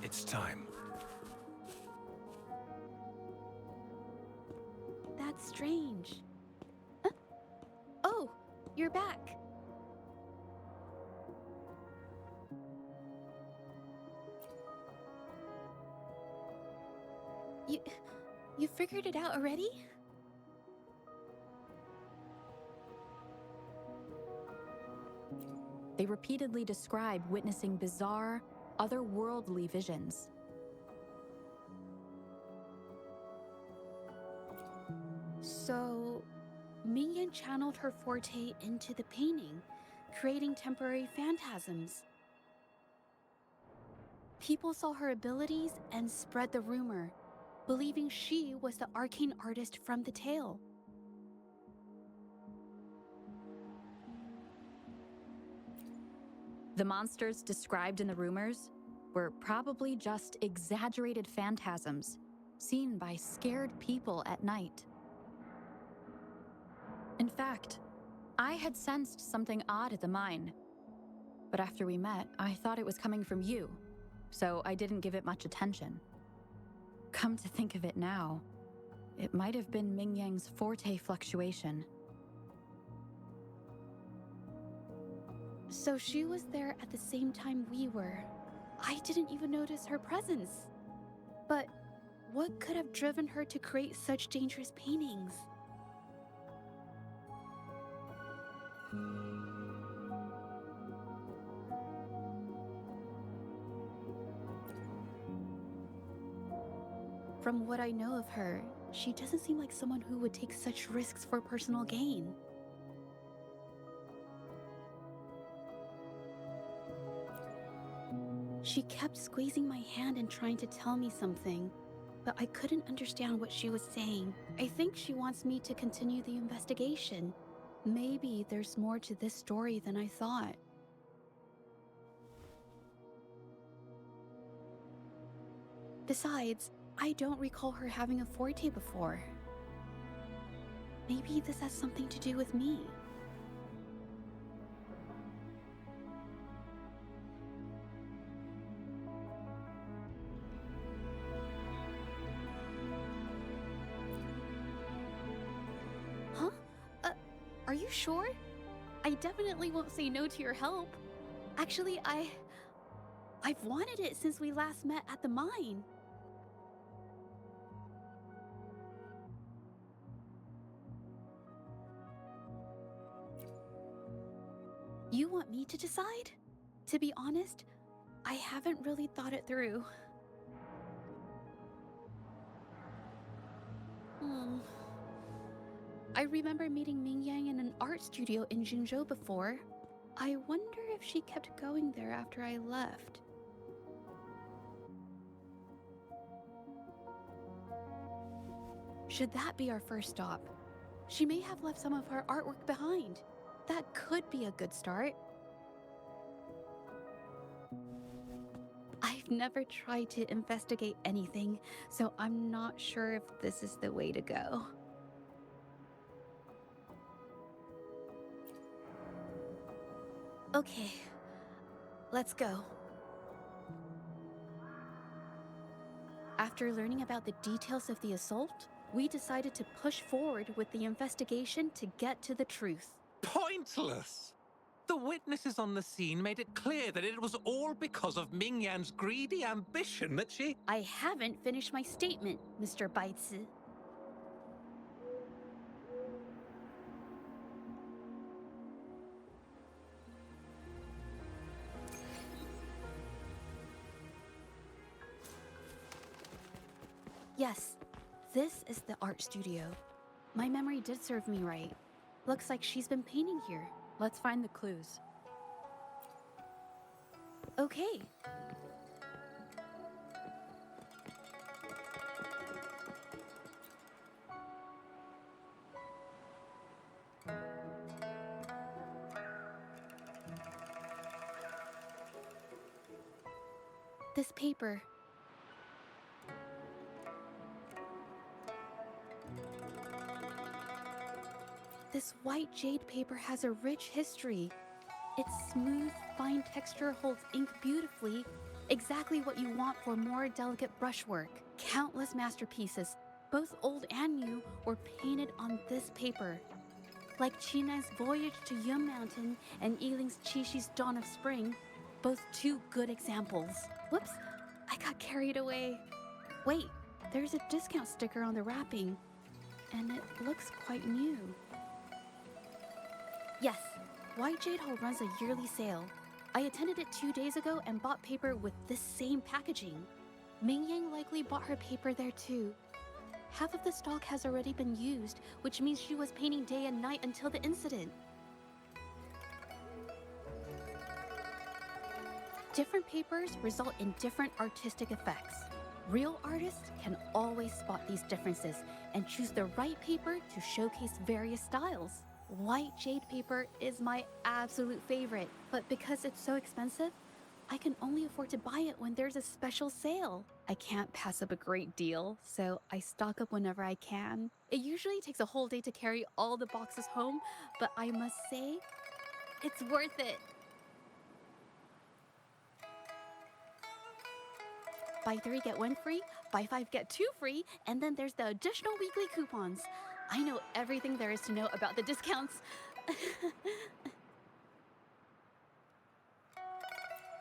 It's time. That's strange. Oh, you're back. You figured it out already? They repeatedly describe witnessing bizarre, otherworldly visions. So, Mingyan channeled her forte into the painting, creating temporary phantasms. People saw her abilities and spread the rumor, believing she was the arcane artist from the tale. The monsters described in the rumors were probably just exaggerated phantasms seen by scared people at night. In fact, I had sensed something odd at the mine, but after we met, I thought it was coming from you, so I didn't give it much attention. Come to think of it now, it might have been Mingyang's forte fluctuation. So she was there at the same time we were. I didn't even notice her presence. But what could have driven her to create such dangerous paintings? From what I know of her, she doesn't seem like someone who would take such risks for personal gain. She kept squeezing my hand and trying to tell me something, but I couldn't understand what she was saying. I think she wants me to continue the investigation. Maybe there's more to this story than I thought. Besides, I don't recall her having a forte before. Maybe this has something to do with me. Huh? Are you sure? I definitely won't say no to your help. Actually, I've wanted it since we last met at the mine. You want me to decide? To be honest, I haven't really thought it through. I remember meeting Mingyang in an art studio in Jinzhou before. I wonder if she kept going there after I left. Should that be our first stop? She may have left some of her artwork behind. That could be a good start. I've never tried to investigate anything, so I'm not sure if this is the way to go. Okay, let's go. After learning about the details of the assault, we decided to push forward with the investigation to get to the truth. Pointless! The witnesses on the scene made it clear that it was all because of Mingyan's greedy ambition that she... I haven't finished my statement, Mr. Baizi. Yes, this is the art studio. My memory did serve me right. Looks like she's been painting here. Let's find the clues. Okay. This paper. This white jade paper has a rich history. Its smooth, fine texture holds ink beautifully, exactly what you want for more delicate brushwork. Countless masterpieces, both old and new, were painted on this paper. Like Chinan's Voyage to Yum Mountain and Yiling's Qixu's Dawn of Spring, both two good examples. Whoops, I got carried away. Wait, there's a discount sticker on the wrapping, and it looks quite new. Yes, White Jade Hall runs a yearly sale. I attended it 2 days ago and bought paper with this same packaging. Ming Yang likely bought her paper there too. Half of the stock has already been used, which means she was painting day and night until the incident. Different papers result in different artistic effects. Real artists can always spot these differences and choose the right paper to showcase various styles. White jade paper is my absolute favorite, but because it's so expensive, I can only afford to buy it when there's a special sale. I can't pass up a great deal, so I stock up whenever I can. It usually takes a whole day to carry all the boxes home, but I must say, it's worth it. Buy 3, get 1 free, buy 5, get 2 free, and then there's the additional weekly coupons. I know everything there is to know about the discounts.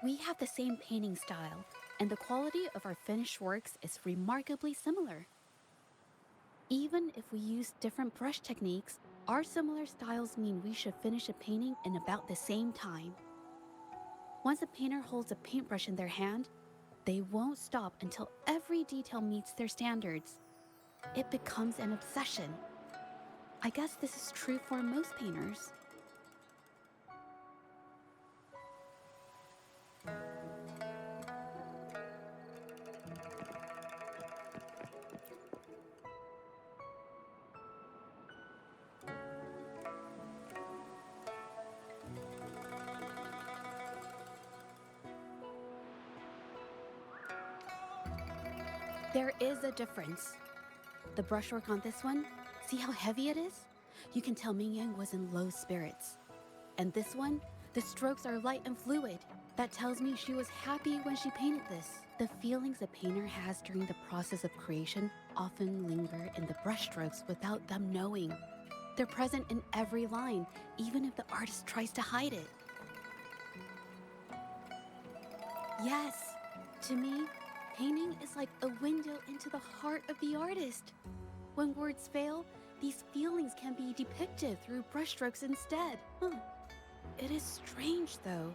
We have the same painting style, and the quality of our finished works is remarkably similar. Even if we use different brush techniques, our similar styles mean we should finish a painting in about the same time. Once a painter holds a paintbrush in their hand, they won't stop until every detail meets their standards. It becomes an obsession. I guess this is true for most painters. There is a difference. The brushwork on this one, see how heavy it is? You can tell Ming Yang was in low spirits. And this one, the strokes are light and fluid. That tells me she was happy when she painted this. The feelings a painter has during the process of creation often linger in the brushstrokes without them knowing. They're present in every line, even if the artist tries to hide it. Yes, to me, painting is like a window into the heart of the artist. When words fail, these feelings can be depicted through brushstrokes instead. It is strange, though.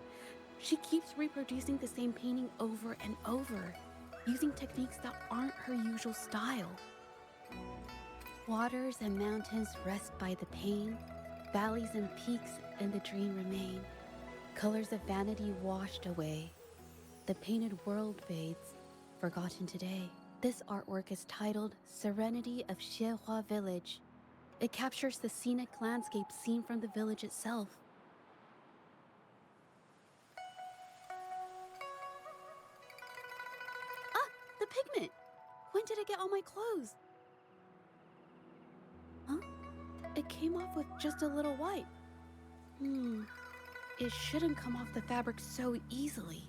She keeps reproducing the same painting over and over, using techniques that aren't her usual style. Waters and mountains rest by the pane, valleys and peaks in the dream remain. Colors of vanity washed away. The painted world fades, forgotten today. This artwork is titled Serenity of Xiehua Village. It captures the scenic landscape seen from the village itself. Ah, the pigment! When did it get on my clothes? Huh? It came off with just a little wipe. It shouldn't come off the fabric so easily.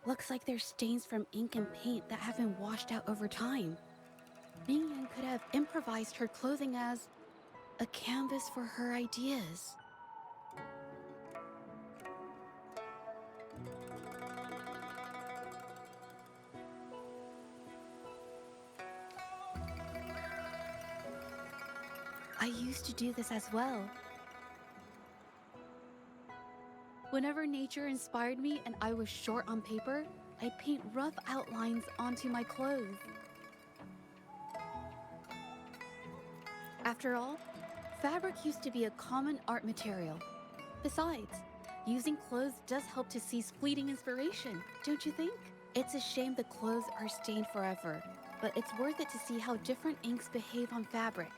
Looks like there's stains from ink and paint that have been washed out over time. Ming Yan could have improvised her clothing as a canvas for her ideas. I used to do this as well. Whenever nature inspired me and I was short on paper, I'd paint rough outlines onto my clothes. After all, fabric used to be a common art material. Besides, using clothes does help to seize fleeting inspiration, don't you think? It's a shame the clothes are stained forever, but it's worth it to see how different inks behave on fabric.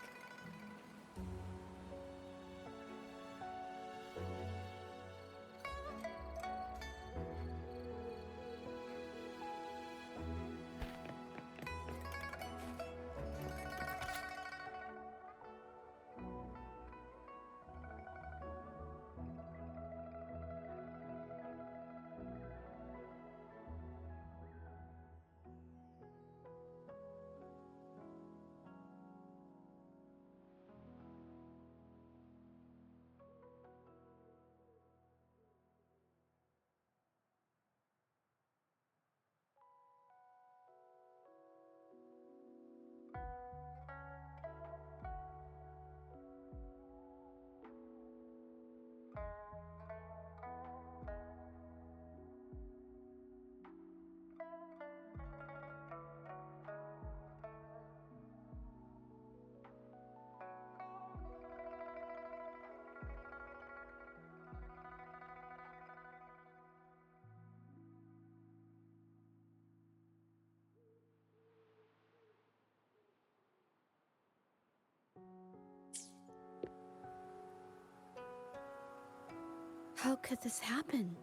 How could this happen?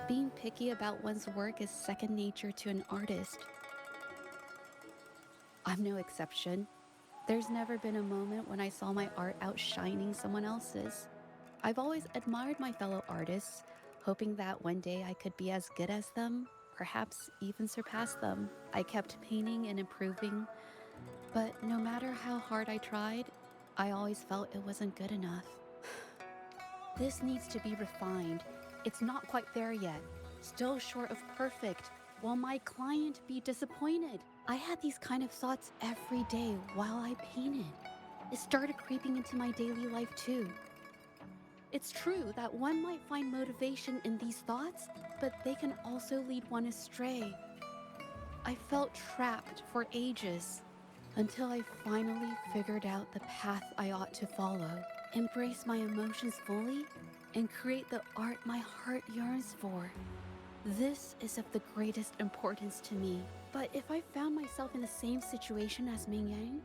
Being picky about one's work is second nature to an artist. I'm no exception. There's never been a moment when I saw my art outshining someone else's. I've always admired my fellow artists, hoping that one day I could be as good as them, perhaps even surpass them. I kept painting and improving, but no matter how hard I tried, I always felt it wasn't good enough. This needs to be refined. It's not quite there yet. Still short of perfect. Will my client be disappointed? I had these kind of thoughts every day while I painted. It started creeping into my daily life too. It's true that one might find motivation in these thoughts, but they can also lead one astray. I felt trapped for ages, until I finally figured out the path I ought to follow, embrace my emotions fully, and create the art my heart yearns for. This is of the greatest importance to me. But if I found myself in the same situation as Ming Yang,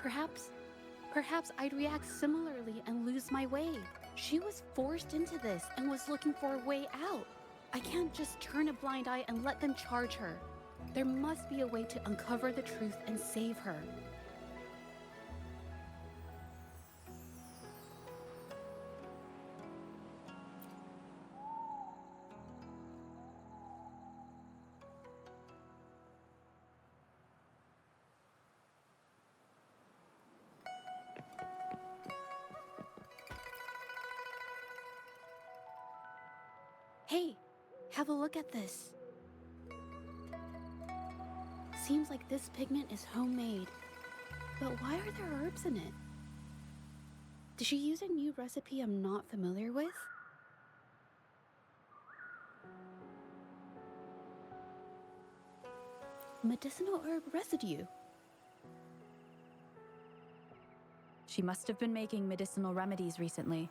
perhaps I'd react similarly and lose my way. She was forced into this and was looking for a way out. I can't just turn a blind eye and let them charge her. There must be a way to uncover the truth and save her. Hey, have a look at this. Seems like this pigment is homemade. But why are there herbs in it? Did she use a new recipe I'm not familiar with? Medicinal herb residue. She must have been making medicinal remedies recently.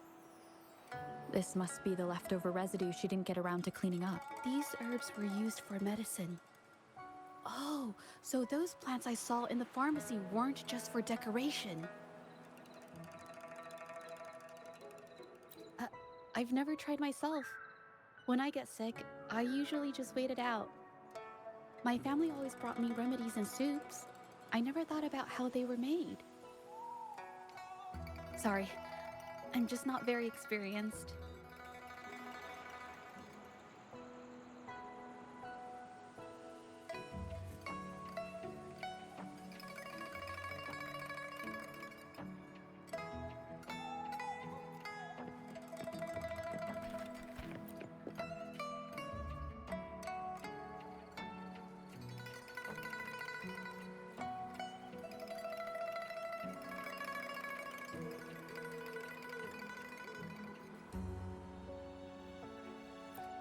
This must be the leftover residue she didn't get around to cleaning up. These herbs were used for medicine. Oh, so those plants I saw in the pharmacy weren't just for decoration. I've never tried myself. When I get sick, I usually just wait it out. My family always brought me remedies and soups. I never thought about how they were made. Sorry, I'm just not very experienced.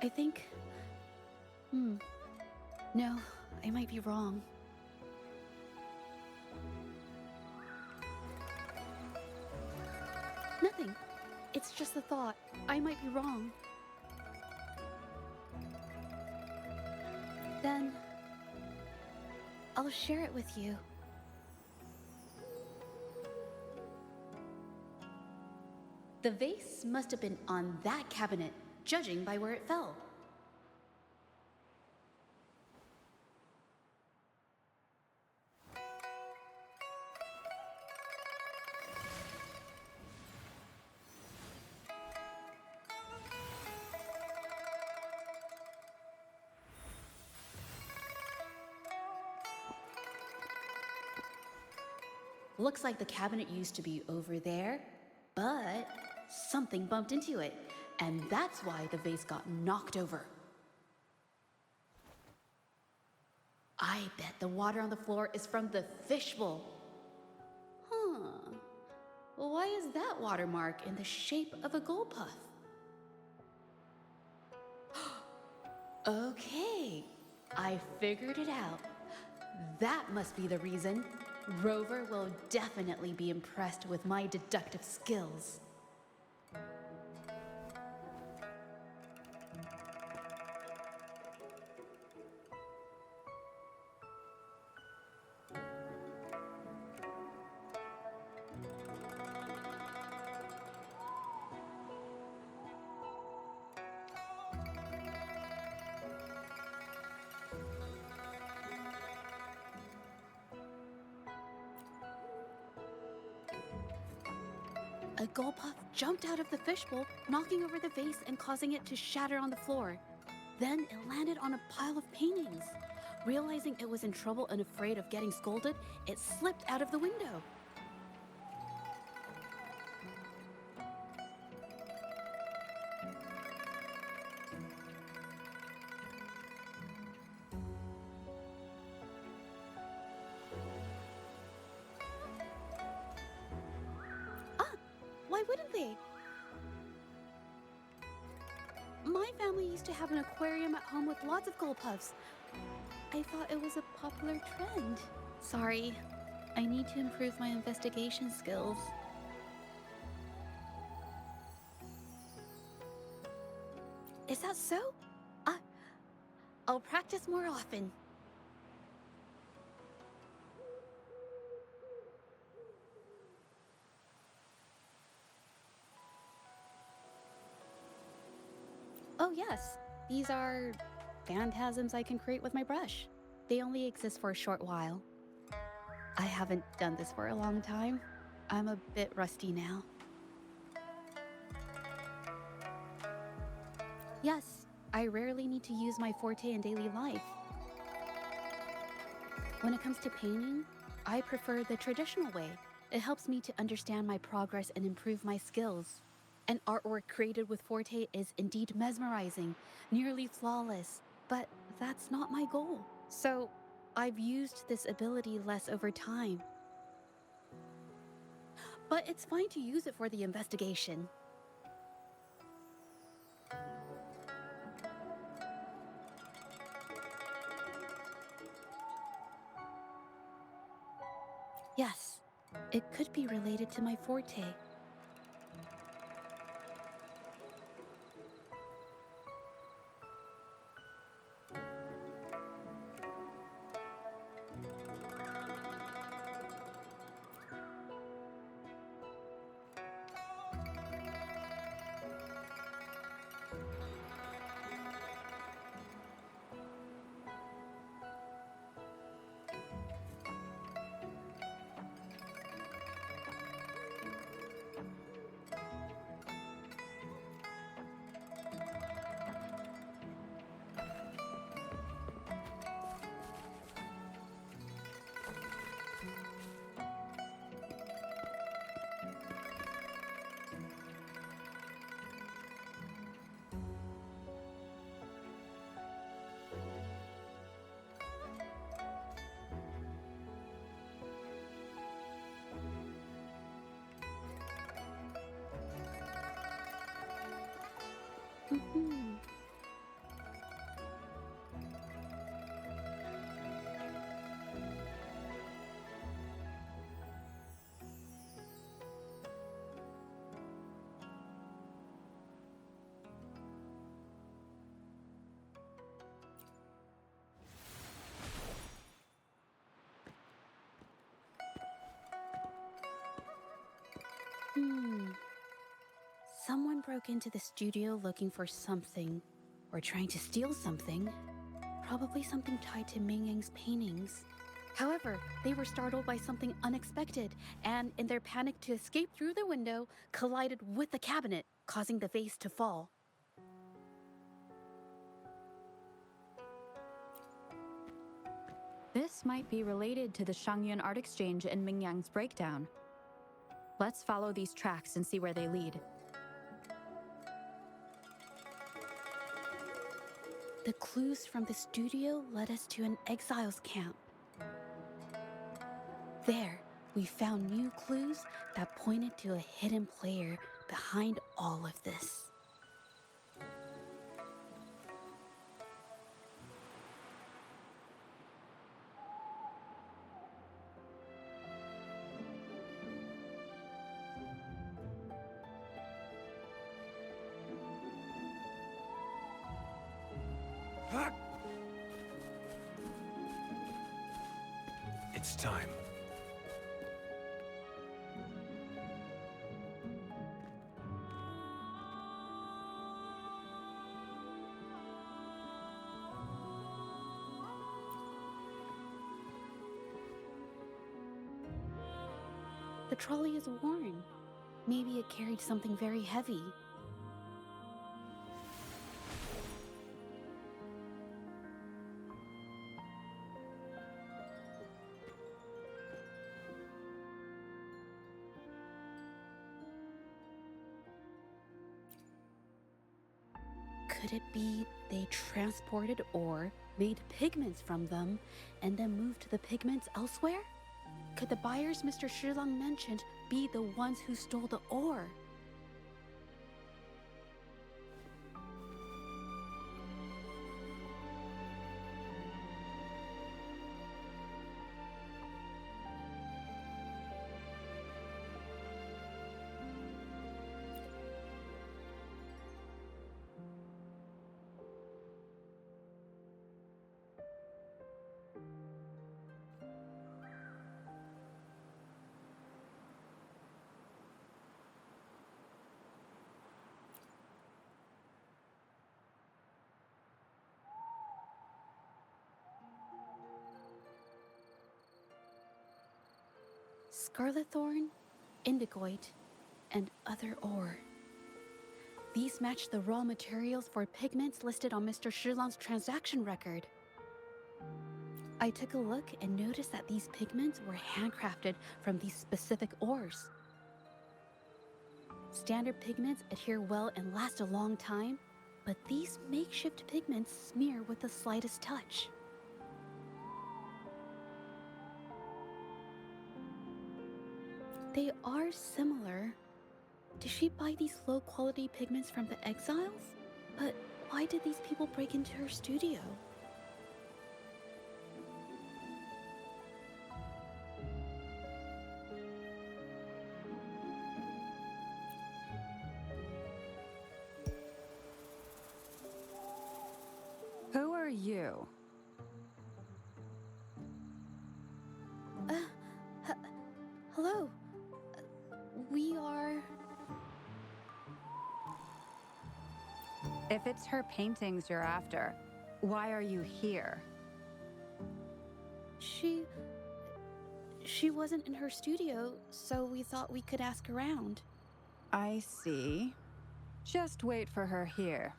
I think... No, I might be wrong. Nothing. It's just a thought. I might be wrong. Then I'll share it with you. The vase must have been on that cabinet, judging by where it fell. Looks like the cabinet used to be over there, but something bumped into it, and that's why the vase got knocked over. I bet the water on the floor is from the fishbowl. Huh. Why is that watermark in the shape of a gold puff? Okay, I figured it out. That must be the reason. Rover will definitely be impressed with my deductive skills. A gold puff jumped out of the fishbowl, knocking over the vase and causing it to shatter on the floor. Then it landed on a pile of paintings. Realizing it was in trouble and afraid of getting scolded, it slipped out of the window. Why wouldn't they? My family used to have an aquarium at home with lots of gold puffs. I thought it was a popular trend. Sorry, I need to improve my investigation skills. Is that so? I'll practice more often. Oh yes, these are phantasms I can create with my brush. They only exist for a short while. I haven't done this for a long time. I'm a bit rusty now. Yes, I rarely need to use my forte in daily life. When it comes to painting, I prefer the traditional way. It helps me to understand my progress and improve my skills. An artwork created with forte is indeed mesmerizing, nearly flawless, but that's not my goal. So I've used this ability less over time. But it's fine to use it for the investigation. Yes, it could be related to my forte. Someone broke into the studio looking for something, or trying to steal something. Probably something tied to Ming Yang's paintings. However, they were startled by something unexpected, and in their panic to escape through the window, collided with the cabinet, causing the vase to fall. This might be related to the Shangyuan art exchange and Ming Yang's breakdown. Let's follow these tracks and see where they lead. The clues from the studio led us to an exiles camp. There, we found new clues that pointed to a hidden player behind all of this. It's time. The trolley is worn. Maybe it carried something very heavy. Could it be they transported ore, made pigments from them, and then moved the pigments elsewhere? Could the buyers Mr. Shilang mentioned be the ones who stole the ore? Scarlet thorn, indigoite, and other ore. These match the raw materials for pigments listed on Mr. Shilang's transaction record. I took a look and noticed that these pigments were handcrafted from these specific ores. Standard pigments adhere well and last a long time, but these makeshift pigments smear with the slightest touch. They are similar. Did she buy these low-quality pigments from the exiles? But why did these people break into her studio? Who are you? Hello. We are... If it's her paintings you're after, why are you here? She wasn't in her studio, so we thought we could ask around. I see. Just wait for her here.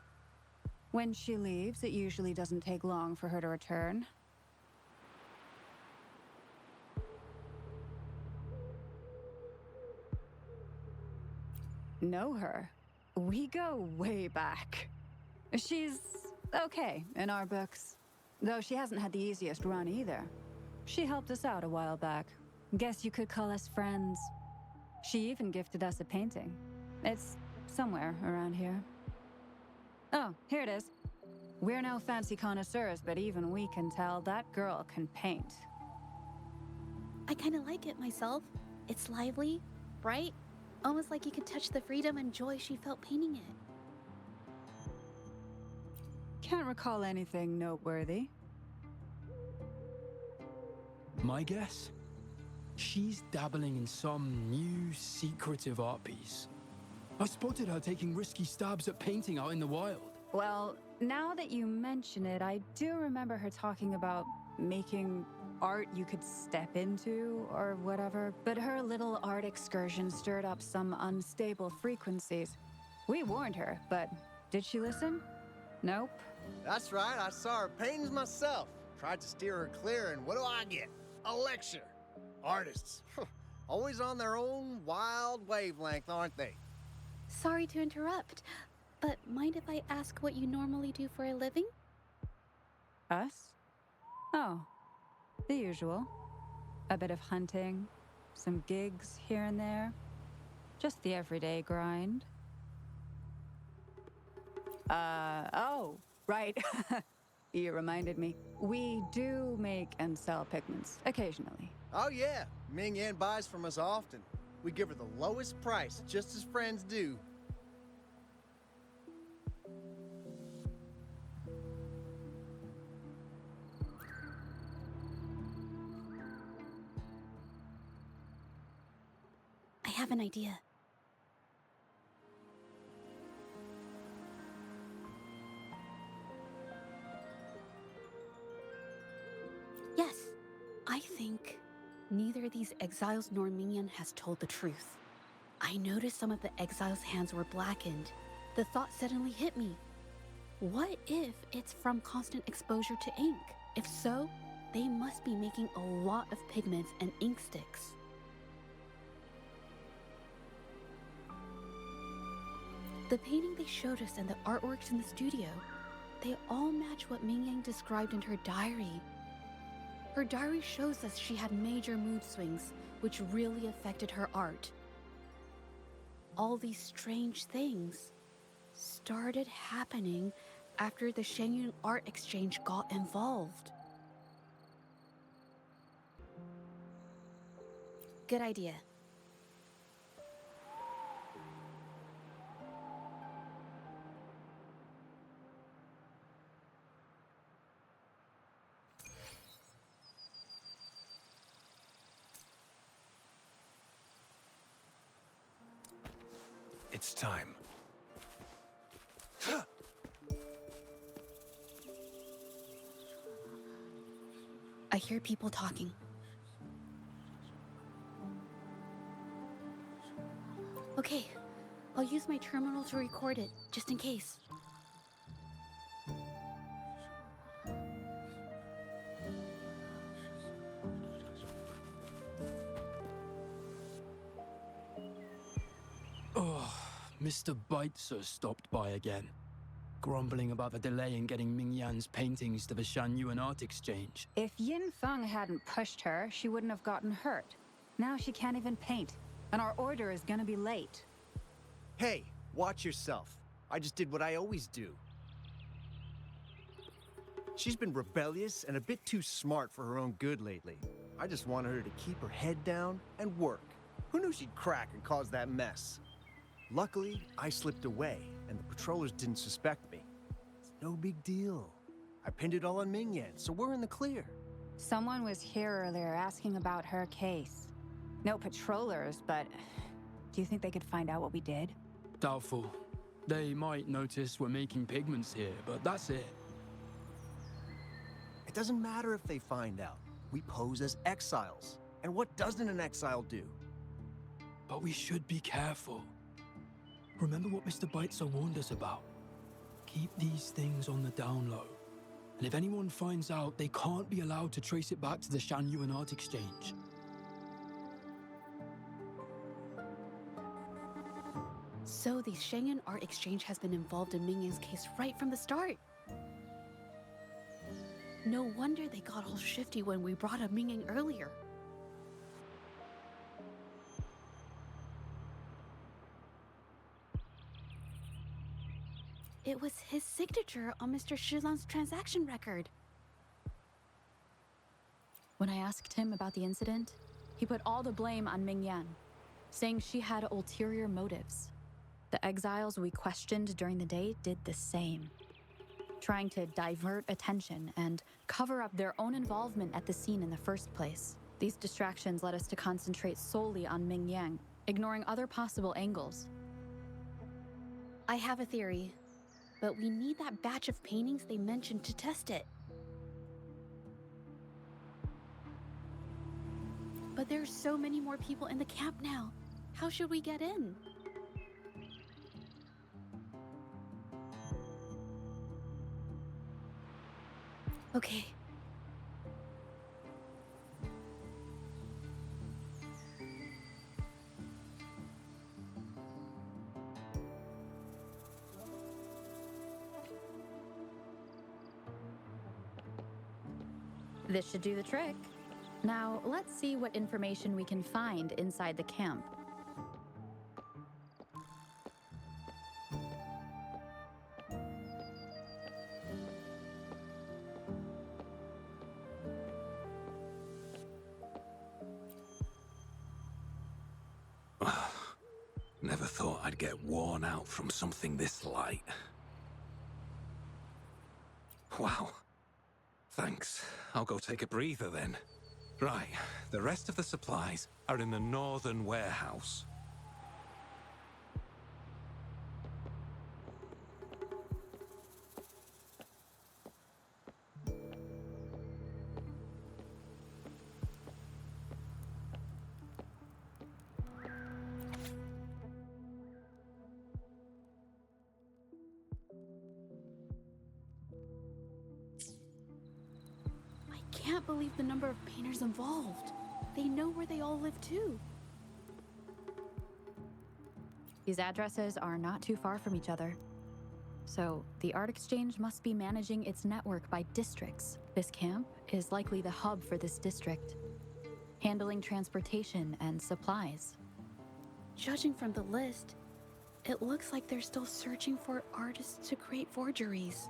When she leaves, it usually doesn't take long for her to return. Know her? We go way back. She's okay in our books, though she hasn't had the easiest run either. She helped us out a while back. Guess you could call us friends. She even gifted us a painting. It's somewhere around here. Oh, here it is. We're no fancy connoisseurs, but even we can tell that girl can paint. I kind of like it myself. It's lively, bright, almost like you could touch the freedom and joy she felt painting it. Can't recall anything noteworthy. My guess? She's dabbling in some new secretive art piece. I spotted her taking risky stabs at painting out in the wild. Well, now that you mention it, I do remember her talking about making art you could step into or whatever, but her little art excursion stirred up some unstable frequencies. We warned her, but did she listen? Nope. That's right, I saw her paintings myself. Tried to steer her clear, and what do I get? A lecture. Artists, always on their own wild wavelength, aren't they? Sorry to interrupt, but mind if I ask what you normally do for a living? Us? Oh, the usual. A bit of hunting, some gigs here and there. Just the everyday grind. Oh, right. You reminded me. We do make and sell pigments, occasionally. Oh yeah, Ming Yan buys from us often. We give her the lowest price, just as friends do. I have an idea. Yes, I think neither these exiles nor Minion has told the truth. I noticed some of the exiles' hands were blackened. The thought suddenly hit me. What if it's from constant exposure to ink? If so, they must be making a lot of pigments and ink sticks. The painting they showed us and the artworks in the studio, they all match what Ming Yang described in her diary. Her diary shows us she had major mood swings, which really affected her art. All these strange things started happening after the Shenyun Art Exchange got involved. Good idea. It's time. I hear people talking. Okay, I'll use my terminal to record it, just in case. Oh, Mr. Beitzer stopped by again, grumbling about the delay in getting Ming Yan's paintings to the Shanyuan Art Exchange. If Yin Feng hadn't pushed her, she wouldn't have gotten hurt. Now she can't even paint, and our order is gonna be late. Hey, watch yourself. I just did what I always do. She's been rebellious and a bit too smart for her own good lately. I just wanted her to keep her head down and work. Who knew she'd crack and cause that mess? Luckily, I slipped away, and the patrollers didn't suspect me. It's no big deal. I pinned it all on Ming Yan, so we're in the clear. Someone was here earlier asking about her case. No patrollers, but do you think they could find out what we did? Doubtful. They might notice we're making pigments here, but that's it. It doesn't matter if they find out. We pose as exiles. And what doesn't an exile do? But we should be careful. Remember what Mr. Beitzer warned us about. Keep these things on the down low. And if anyone finds out, they can't be allowed to trace it back to the Shanyuan Art Exchange. So the Shenyun Art Exchange has been involved in Ming Yang's case right from the start. No wonder they got all shifty when we brought up Ming Yang earlier. It was his signature on Mr. Shilan's transaction record. When I asked him about the incident, he put all the blame on Ming Yan, saying she had ulterior motives. The exiles we questioned during the day did the same, trying to divert attention and cover up their own involvement at the scene in the first place. These distractions led us to concentrate solely on Ming Yang, ignoring other possible angles. I have a theory, but we need that batch of paintings they mentioned to test it. But there's so many more people in the camp now. How should we get in? Okay. This should do the trick. Now, let's see what information we can find inside the camp. Never thought I'd get worn out from something this light. Wow. Thanks. I'll go take a breather then. Right, the rest of the supplies are in the northern warehouse. I can't believe the number of painters involved. They know where they all live too. These addresses are not too far from each other. So, the art exchange must be managing its network by districts. This camp is likely the hub for this district, handling transportation and supplies. Judging from the list, it looks like they're still searching for artists to create forgeries.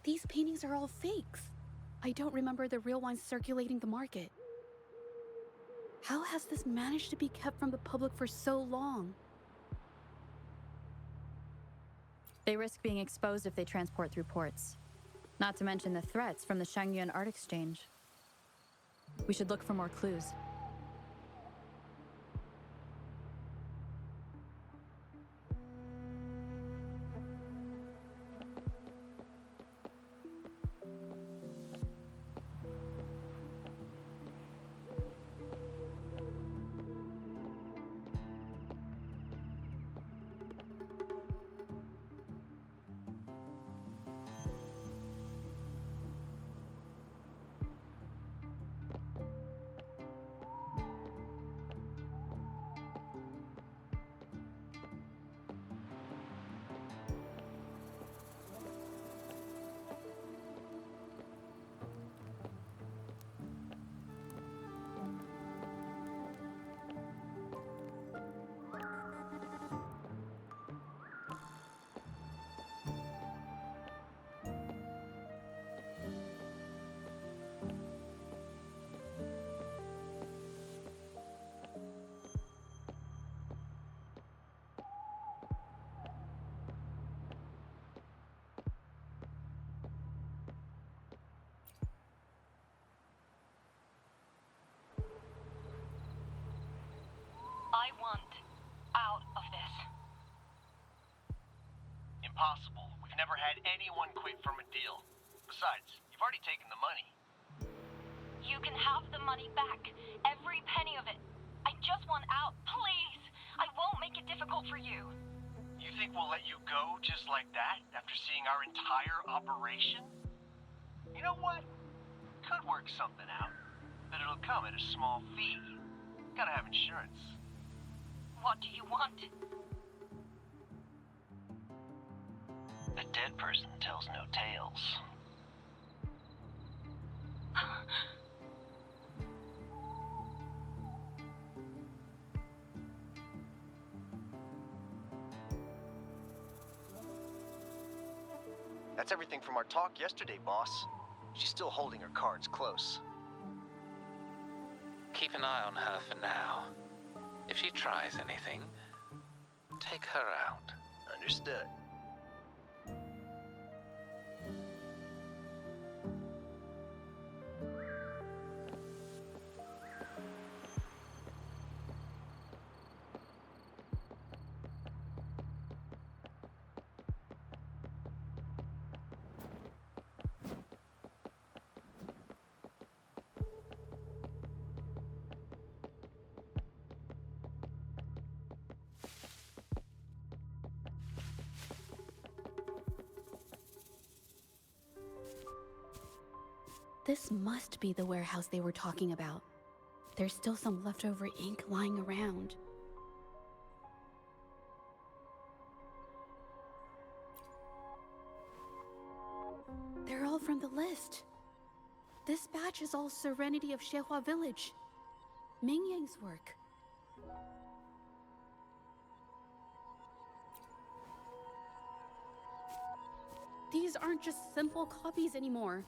These paintings are all fakes. I don't remember the real ones circulating the market. How has this managed to be kept from the public for so long? They risk being exposed if they transport through ports. Not to mention the threats from the Shangyuan art exchange. We should look for more clues. I want out of this. Impossible. We've never had anyone quit from a deal. Besides, you've already taken the money. You can have the money back. Every penny of it. I just want out. Please! I won't make it difficult for you. You think we'll let you go just like that after seeing our entire operation? You know what? Could work something out. But it'll come at a small fee. Gotta have insurance. What do you want? A dead person tells no tales. That's everything from our talk yesterday, boss. She's still holding her cards close. Keep an eye on her for now. If she tries anything, take her out. Understood. This must be the warehouse they were talking about. There's still some leftover ink lying around. They're all from the list. This batch is all Serenity of Xehua Village. Ming Yang's work. These aren't just simple copies anymore.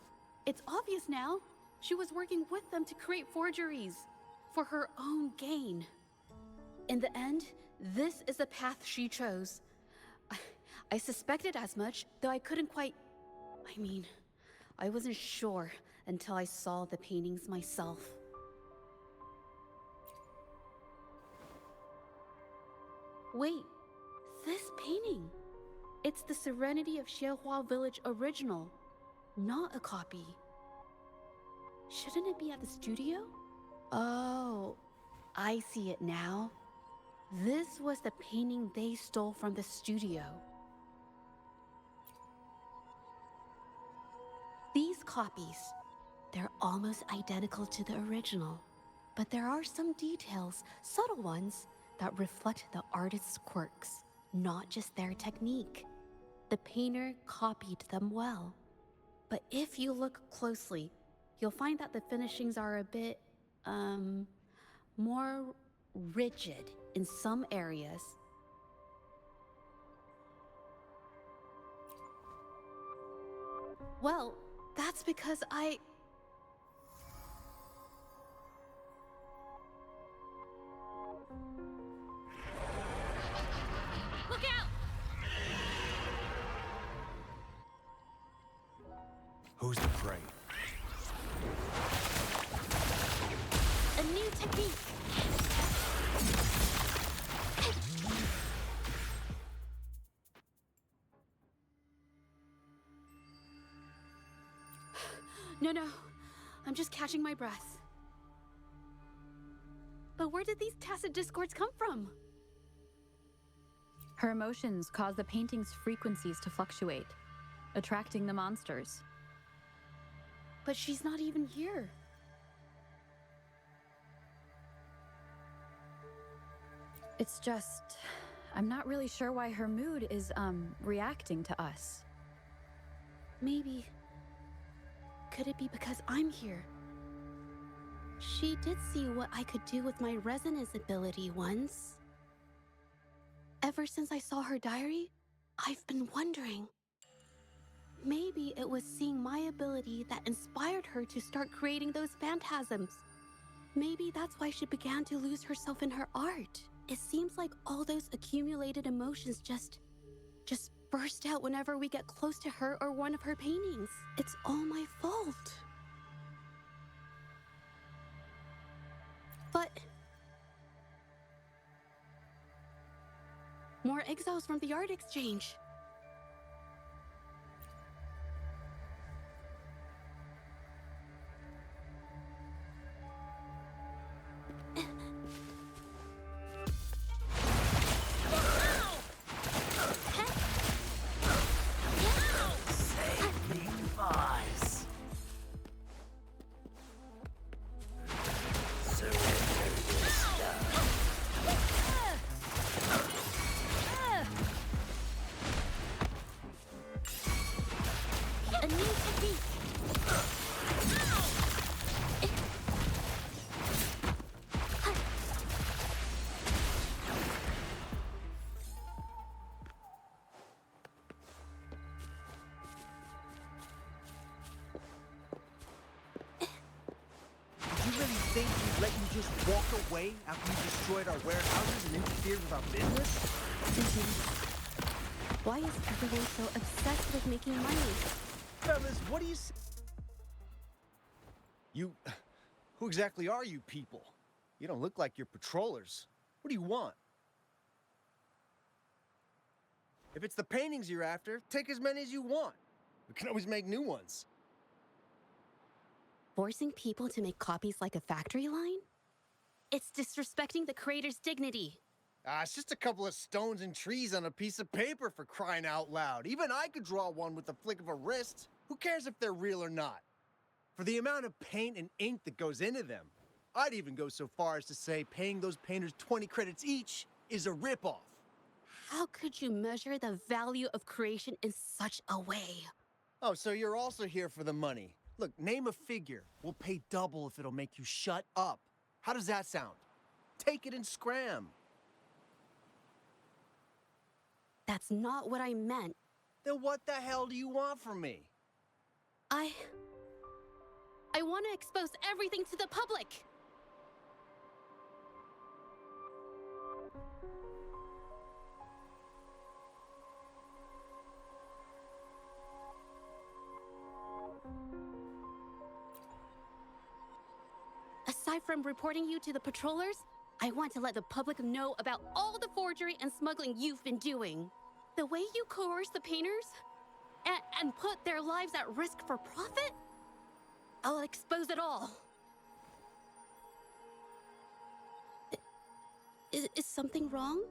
It's obvious now. She was working with them to create forgeries for her own gain. In the end, this is the path she chose. I suspected as much, though I couldn't quite... I wasn't sure until I saw the paintings myself. Wait, this painting. It's the Serenity of Xehua Village original. Not a copy. Shouldn't it be at the studio? Oh, I see it now. This was the painting they stole from the studio. These copies, they're almost identical to the original, but there are some details, subtle ones, that reflect the artist's quirks, not just their technique. The painter copied them well. But if you look closely, you'll find that the finishings are a bit, more rigid in some areas. Well, that's because Look out! Who's the prey? A new technique. No, I'm just catching my breath. But where did these tacit discords come from? Her emotions cause the painting's frequencies to fluctuate, attracting the monsters. But she's not even here. It's just... I'm not really sure why her mood is, reacting to us. Maybe... Could it be because I'm here? She did see what I could do with my resonance ability once. Ever since I saw her diary, I've been wondering. Maybe it was seeing my ability that inspired her to start creating those phantasms. Maybe that's why she began to lose herself in her art. It seems like all those accumulated emotions just burst out whenever we get close to her or one of her paintings. It's all my fault. But... more exiles from the art exchange. think we'd let you just walk away after you destroyed our warehouses and interfered with our business? Why is everyone so obsessed with making money? Fellas, what do you say? Who exactly are you people? You don't look like you're patrollers. What do you want? If it's the paintings you're after, take as many as you want. We can always make new ones. Forcing people to make copies like a factory line? It's disrespecting the creator's dignity. It's just a couple of stones and trees on a piece of paper, for crying out loud. Even I could draw one with a flick of a wrist. Who cares if they're real or not? For the amount of paint and ink that goes into them, I'd even go so far as to say paying those painters 20 credits each is a ripoff. How could you measure the value of creation in such a way? Oh, so you're also here for the money. Look, name a figure. We'll pay double if it'll make you shut up. How does that sound? Take it and scram. That's not what I meant. Then what the hell do you want from me? I want to expose everything to the public. Aside from reporting you to the patrollers, I want to let the public know about all the forgery and smuggling you've been doing. The way you coerce the painters and put their lives at risk for profit? I'll expose it all. Is something wrong?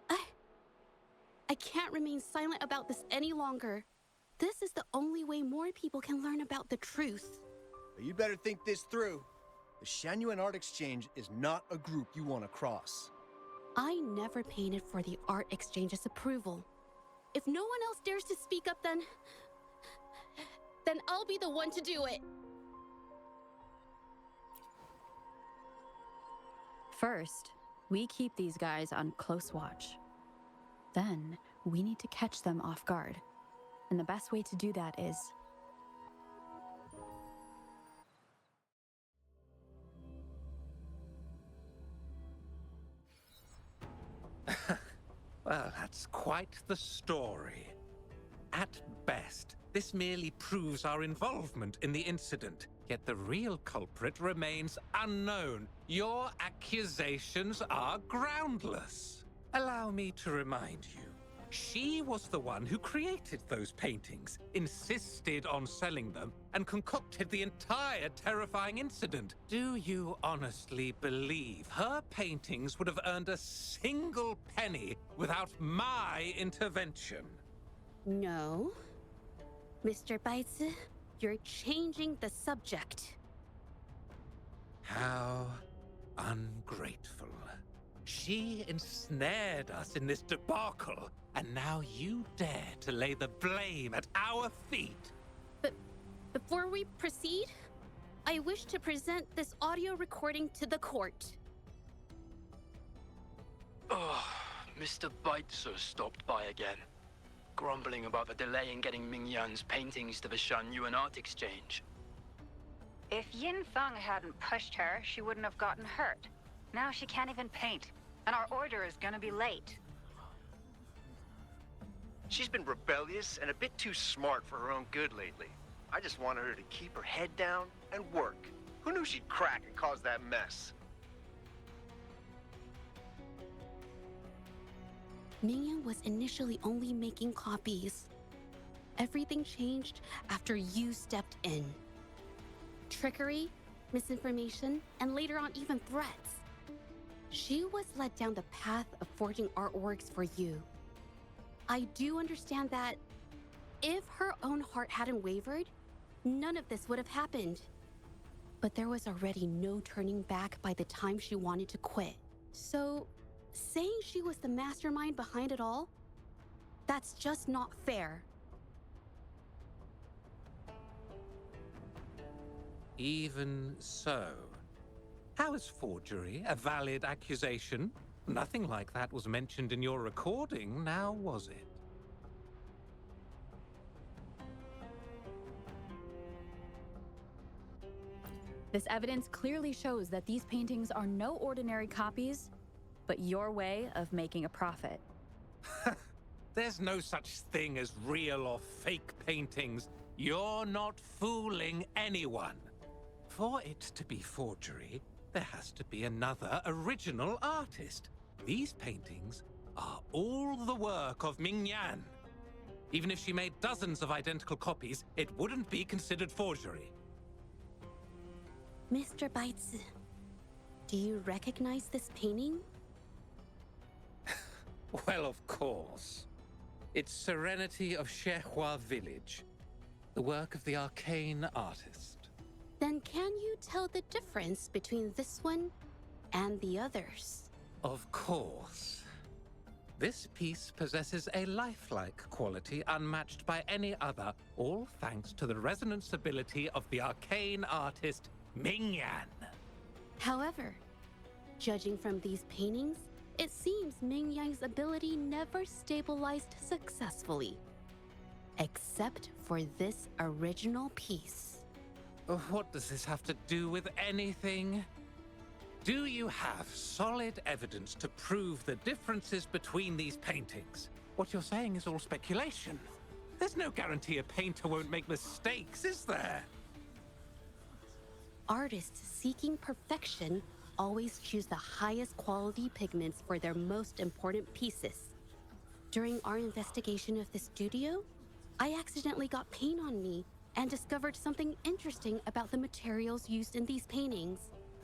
I can't remain silent about this any longer. This is the only way more people can learn about the truth. But you'd better think this through. The Shangyuan Art Exchange is not a group you want to cross. I never painted for the Art Exchange's approval. If no one else dares to speak up, then I'll be the one to do it. First, we keep these guys on close watch. Then, we need to catch them off guard. And the best way to do that is... Well, that's quite the story. At best, this merely proves our involvement in the incident, yet the real culprit remains unknown. Your accusations are groundless. Allow me to remind you, she was the one who created those paintings, insisted on selling them, and concocted the entire terrifying incident. Do you honestly believe her paintings would have earned a single penny without my intervention? No. Mr. Baitsu, you're changing the subject. How ungrateful. She ensnared us in this debacle, and now you dare to lay the blame at our feet. But before we proceed, I wish to present this audio recording to the court. Oh, Mr. Baitsu stopped by again, grumbling about the delay in getting Ming Yan's paintings to the Shangyuan Art Exchange. If Yin Feng hadn't pushed her, she wouldn't have gotten hurt. Now she can't even paint, and our order is gonna be late. She's been rebellious and a bit too smart for her own good lately. I just wanted her to keep her head down and work. Who knew she'd crack and cause that mess? Mingyan was initially only making copies. Everything changed after you stepped in. Trickery, misinformation, and later on even threats. She was led down the path of forging artworks for you. I do understand that if her own heart hadn't wavered, none of this would have happened. But there was already no turning back by the time she wanted to quit. So, saying she was the mastermind behind it all, that's just not fair. Even so, how is forgery a valid accusation? Nothing like that was mentioned in your recording, now was it? This evidence clearly shows that these paintings are no ordinary copies, but your way of making a profit. There's no such thing as real or fake paintings. You're not fooling anyone. For it to be forgery, there has to be another original artist. These paintings are all the work of Ming Yan. Even if she made dozens of identical copies, it wouldn't be considered forgery. Mr. Baizi, do you recognize this painting? Well, of course. It's Serenity of Shehua Village, the work of the arcane artist. Then can you tell the difference between this one and the others? Of course. This piece possesses a lifelike quality unmatched by any other, all thanks to the resonance ability of the arcane artist Ming Yan. However, judging from these paintings, it seems Ming Yan's ability never stabilized successfully. Except for this original piece. What does this have to do with anything? Do you have solid evidence to prove the differences between these paintings? What you're saying is all speculation. There's no guarantee a painter won't make mistakes, is there? Artists seeking perfection always choose the highest quality pigments for their most important pieces. During our investigation of the studio, I accidentally got paint on me and discovered something interesting about the materials used in these paintings.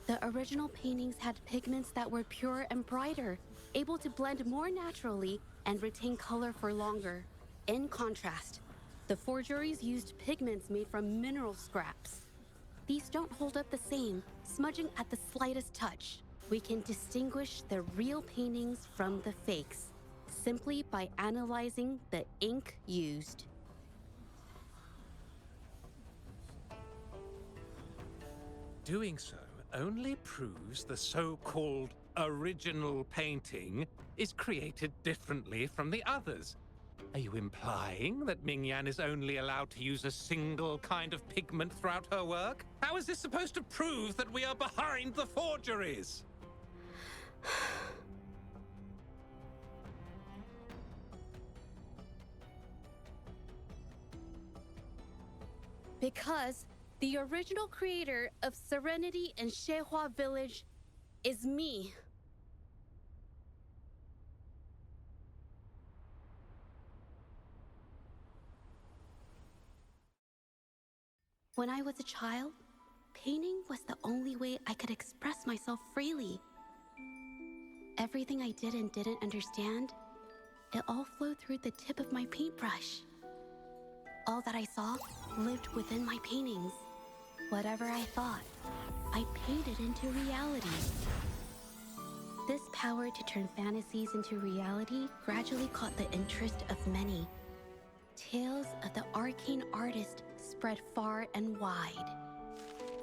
The original paintings had pigments that were pure and brighter, able to blend more naturally and retain color for longer. In contrast, the forgeries used pigments made from mineral scraps. These don't hold up the same, smudging at the slightest touch. We can distinguish the real paintings from the fakes, simply by analyzing the ink used. Doing so only proves the so-called original painting is created differently from the others. Are you implying that Ming Yan is only allowed to use a single kind of pigment throughout her work? How is this supposed to prove that we are behind the forgeries? Because the original creator of Serenity and Shehua Village is me. When I was a child, painting was the only way I could express myself freely. Everything I did and didn't understand, it all flowed through the tip of my paintbrush. All that I saw lived within my paintings. Whatever I thought, I painted into reality. This power to turn fantasies into reality gradually caught the interest of many. Tales of the arcane artist spread far and wide.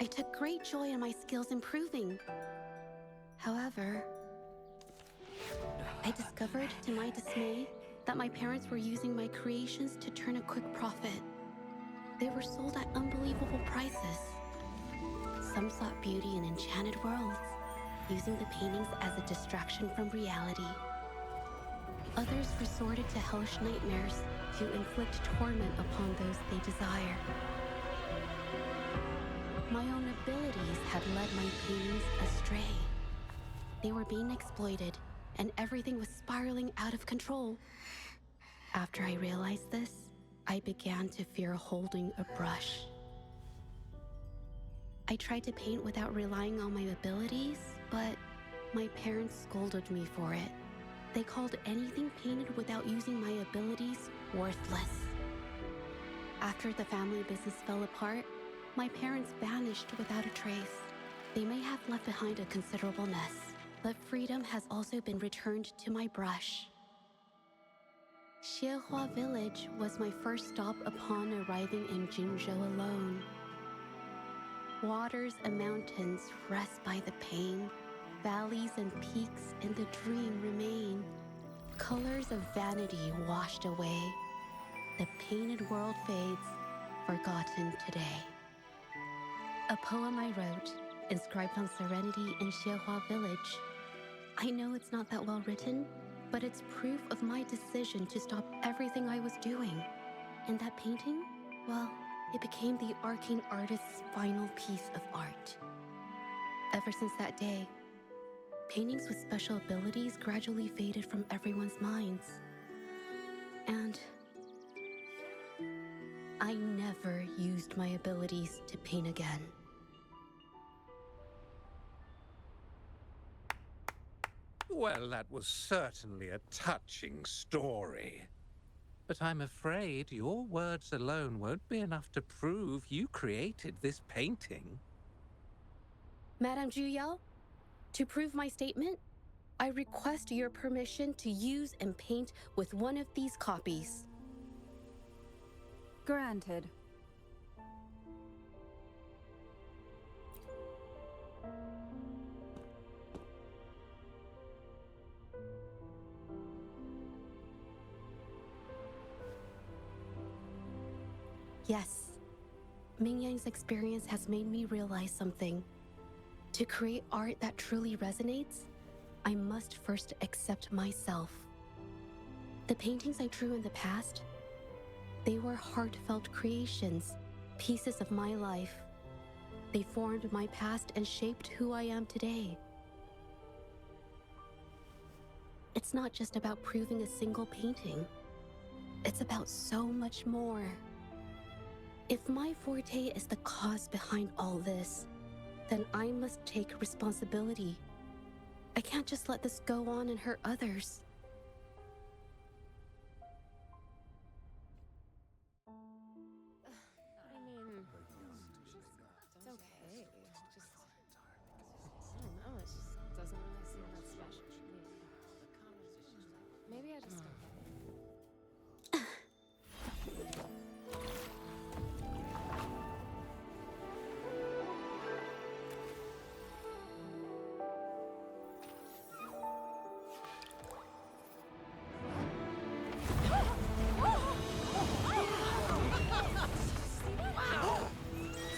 I took great joy in my skills improving. However, I discovered to my dismay that my parents were using my creations to turn a quick profit. They were sold at unbelievable prices. Some sought beauty in enchanted worlds, using the paintings as a distraction from reality. Others resorted to hellish nightmares to inflict torment upon those they desire. My own abilities had led my paintings astray. They were being exploited, and everything was spiraling out of control. After I realized this, I began to fear holding a brush. I tried to paint without relying on my abilities, but my parents scolded me for it. They called anything painted without using my abilities worthless. After the family business fell apart, my parents vanished without a trace. They may have left behind a considerable mess, but freedom has also been returned to my brush. Shehua Village was my first stop upon arriving in Jinzhou alone. Waters and mountains rest by the pain. Valleys and peaks in the dream remain. Colors of vanity washed away. The painted world fades, forgotten today. A poem I wrote, inscribed on serenity in Xiehua village. I know it's not that well written, but it's proof of my decision to stop everything I was doing. And that painting, well, it became the arcane artist's final piece of art. Ever since that day, paintings with special abilities gradually faded from everyone's minds. And I never used my abilities to paint again. Well, that was certainly a touching story. But I'm afraid your words alone won't be enough to prove you created this painting. Madame Juyao, to prove my statement, I request your permission to use and paint with one of these copies. Granted. Yes, Ming Yang's experience has made me realize something. To create art that truly resonates, I must first accept myself. The paintings I drew in the past, they were heartfelt creations, pieces of my life. They formed my past and shaped who I am today. It's not just about proving a single painting. It's about so much more. If my forte is the cause behind all this, then I must take responsibility. I can't just let this go on and hurt others. I mean, it's okay. Just, I don't know, it just doesn't really seem that special to me. Maybe I just don't get it.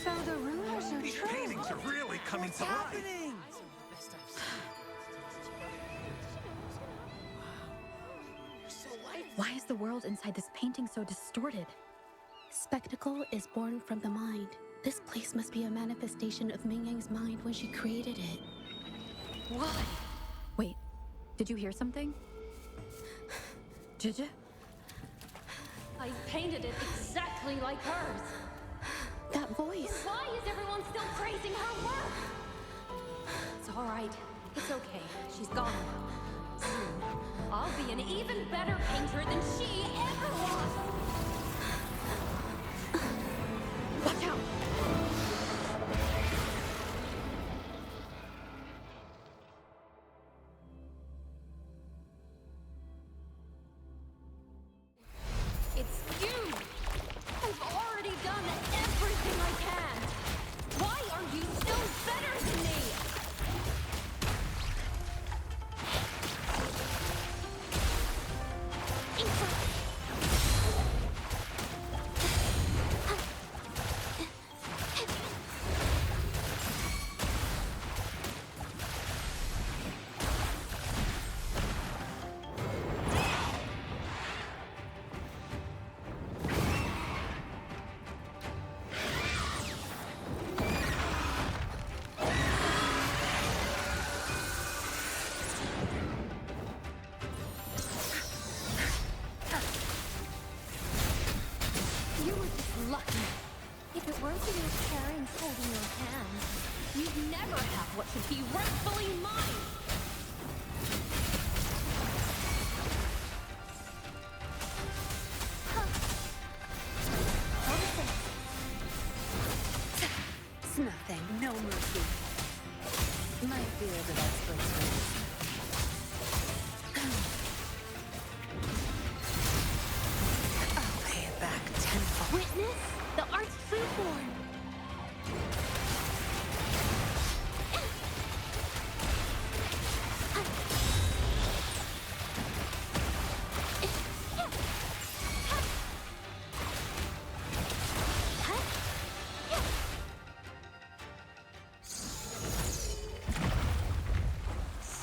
So the rumors are These true. paintings are really coming to life. Why is the world inside this painting so distorted? Spectacle is born from the mind. This place must be a manifestation of Ming Yang's mind when she created it. Why? Wait, did you hear something? Zhezhi? I painted it exactly like hers. That voice. Why is everyone still praising her work? It's all right. It's okay. She's gone. Soon, I'll be an even better painter than she ever was. Watch out! It's you! I've already done everything I can! Why are you still better than me?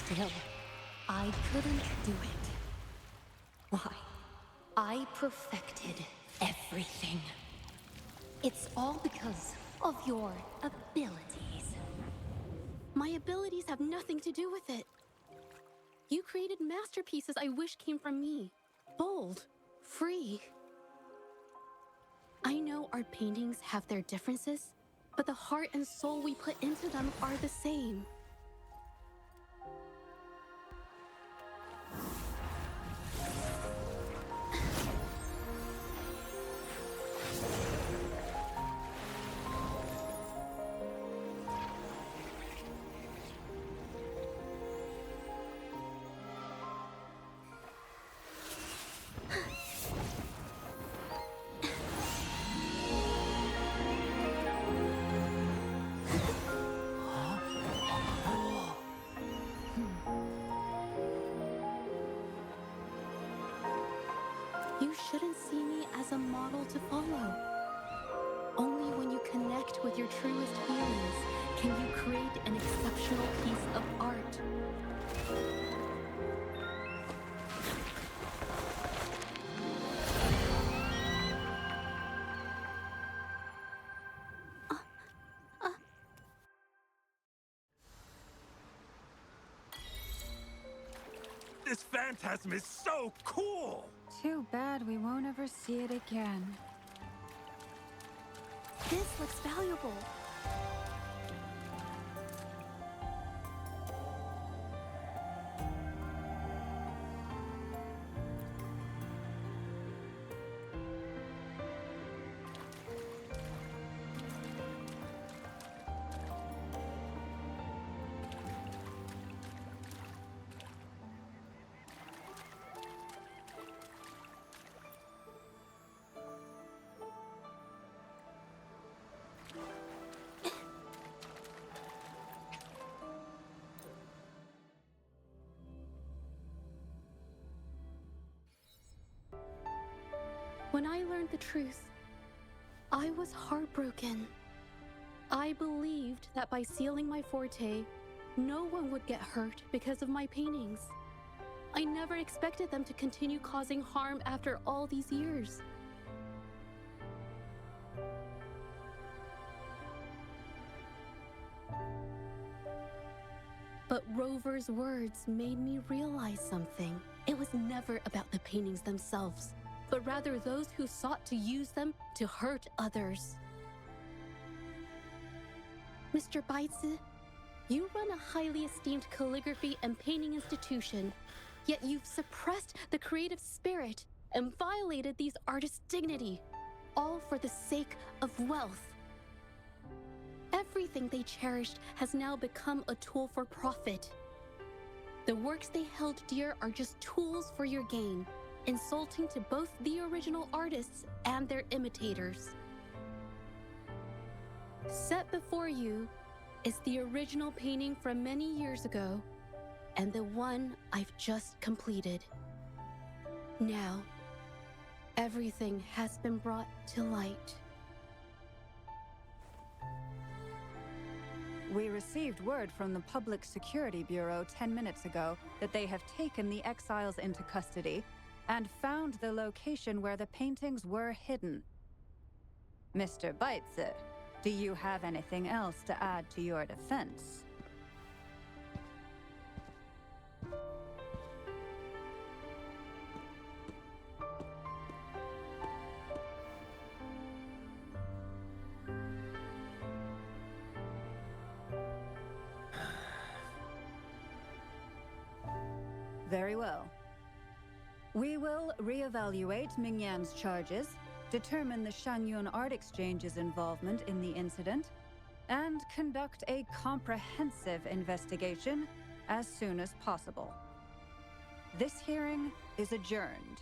Still, I couldn't do it. Why? I perfected everything. It's all because of your abilities. My abilities have nothing to do with it. You created masterpieces I wish came from me. Bold, free. I know our paintings have their differences, but the heart and soul we put into them are the same. You shouldn't see me as a model to follow. Only when you connect with your truest feelings can you create an exceptional piece of art. This phantasm is so cool! Too bad we won't ever see it again. This looks valuable. When I learned the truth, I was heartbroken. I believed that by sealing my forte, no one would get hurt because of my paintings. I never expected them to continue causing harm after all these years. But Rover's words made me realize something. It was never about the paintings themselves, but rather those who sought to use them to hurt others. Mr. Baitsu, you run a highly esteemed calligraphy and painting institution, yet you've suppressed the creative spirit and violated these artists' dignity, all for the sake of wealth. Everything they cherished has now become a tool for profit. The works they held dear are just tools for your gain, insulting to both the original artists and their imitators. Set before you is the original painting from many years ago, and the one I've just completed. Now, everything has been brought to light. We received word from the Public Security Bureau 10 minutes ago that they have taken the exiles into custody and found the location where the paintings were hidden. Mr. Baitsu, do you have anything else to add to your defense? Very well. We will reevaluate Mingyan's charges, determine the Shangyun Art Exchange's involvement in the incident, and conduct a comprehensive investigation as soon as possible. This hearing is adjourned.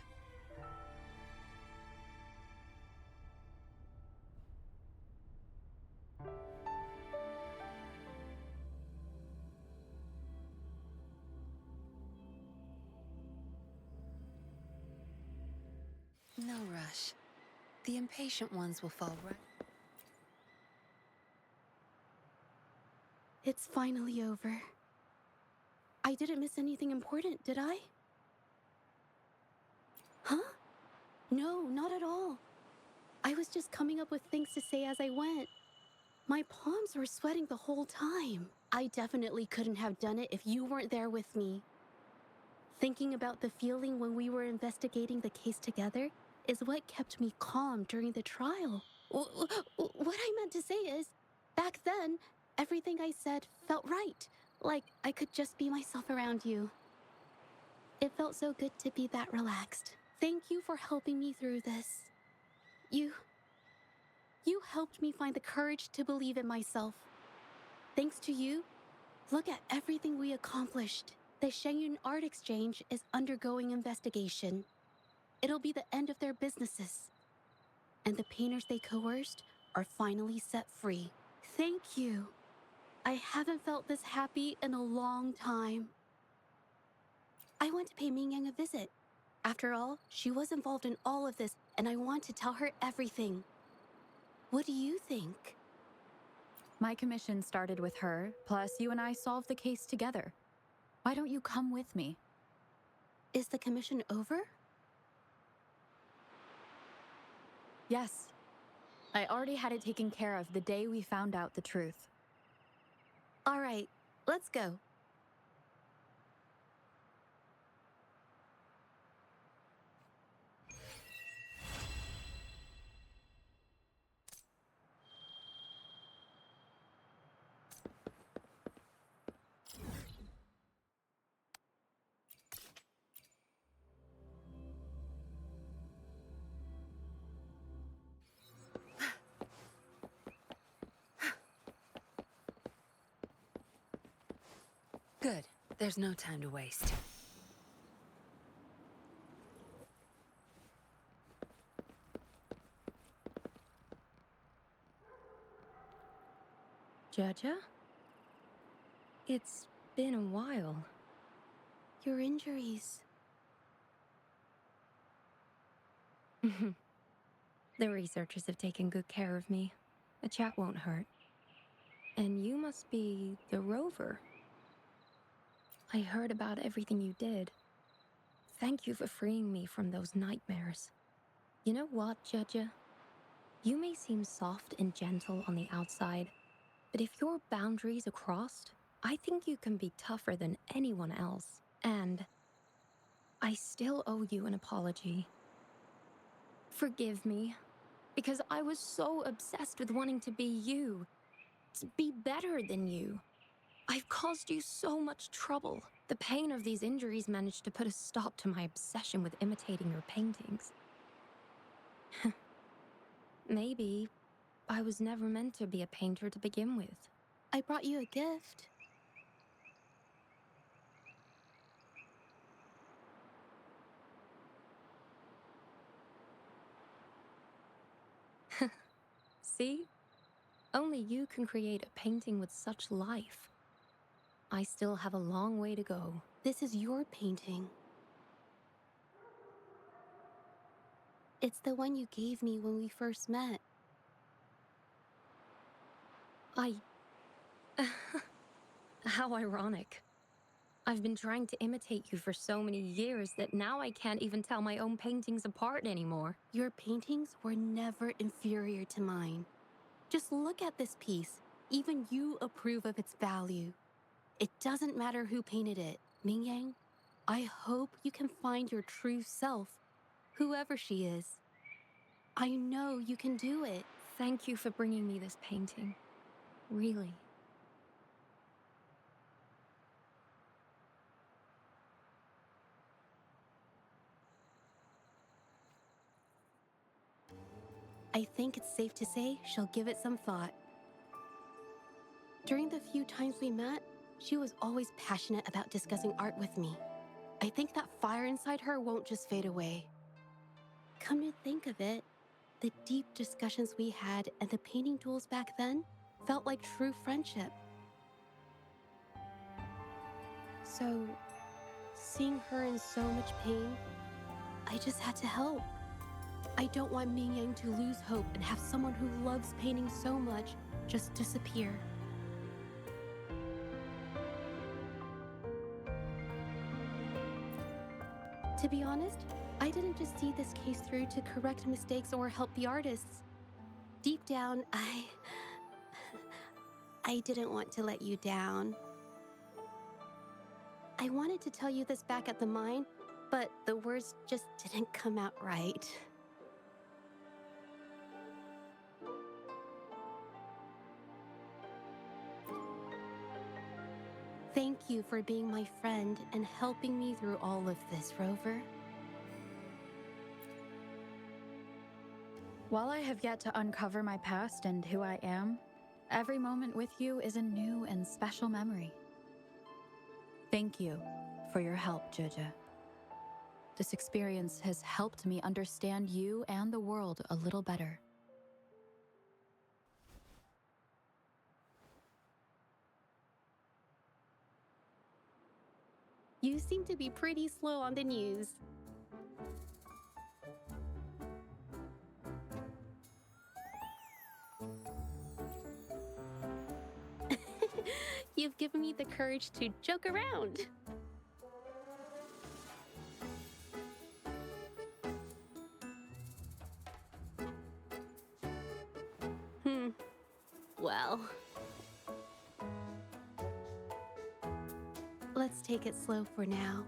No rush. The impatient ones will fall right. It's finally over. I didn't miss anything important, did I? Huh? No, not at all. I was just coming up with things to say as I went. My palms were sweating the whole time. I definitely couldn't have done it if you weren't there with me. Thinking about the feeling when we were investigating the case together is what kept me calm during the trial. What I meant to say is, back then, everything I said felt right. Like I could just be myself around you. It felt so good to be that relaxed. Thank you for helping me through this. You helped me find the courage to believe in myself. Thanks to you, look at everything we accomplished. The Shenyun Art Exchange is undergoing investigation. It'll be the end of their businesses. And the painters they coerced are finally set free. Thank you. I haven't felt this happy in a long time. I want to pay Mingyang a visit. After all, she was involved in all of this, and I want to tell her everything. What do you think? My commission started with her, plus you and I solved the case together. Why don't you come with me? Is the commission over? Yes. I already had it taken care of the day we found out the truth. All right, let's go. Good. There's no time to waste. Zhezhi? It's been a while. Your injuries. The researchers have taken good care of me. A chat won't hurt. And you must be the rover. I heard about everything you did. Thank you for freeing me from those nightmares. You know what, Zhezhi? You may seem soft and gentle on the outside, but if your boundaries are crossed, I think you can be tougher than anyone else. And I still owe you an apology. Forgive me, because I was so obsessed with wanting to be you, to be better than you. I've caused you so much trouble. The pain of these injuries managed to put a stop to my obsession with imitating your paintings. Maybe I was never meant to be a painter to begin with. I brought you a gift. See? Only you can create a painting with such life. I still have a long way to go. This is your painting. It's the one you gave me when we first met. How ironic. I've been trying to imitate you for so many years that now I can't even tell my own paintings apart anymore. Your paintings were never inferior to mine. Just look at this piece. Even you approve of its value. It doesn't matter who painted it. Mingyang, I hope you can find your true self, whoever she is. I know you can do it. Thank you for bringing me this painting. Really. I think it's safe to say she'll give it some thought. During the few times we met, she was always passionate about discussing art with me. I think that fire inside her won't just fade away. Come to think of it, the deep discussions we had and the painting duels back then felt like true friendship. So, seeing her in so much pain, I just had to help. I don't want Mingyang to lose hope and have someone who loves painting so much just disappear. To be honest, I didn't just see this case through to correct mistakes or help the artists. Deep down, I didn't want to let you down. I wanted to tell you this back at the mine, but the words just didn't come out right. Thank you for being my friend and helping me through all of this, Rover. While I have yet to uncover my past and who I am, every moment with you is a new and special memory. Thank you for your help, Zhezhi. This experience has helped me understand you and the world a little better. You seem to be pretty slow on the news. You've given me the courage to joke around. Well, let's take it slow for now.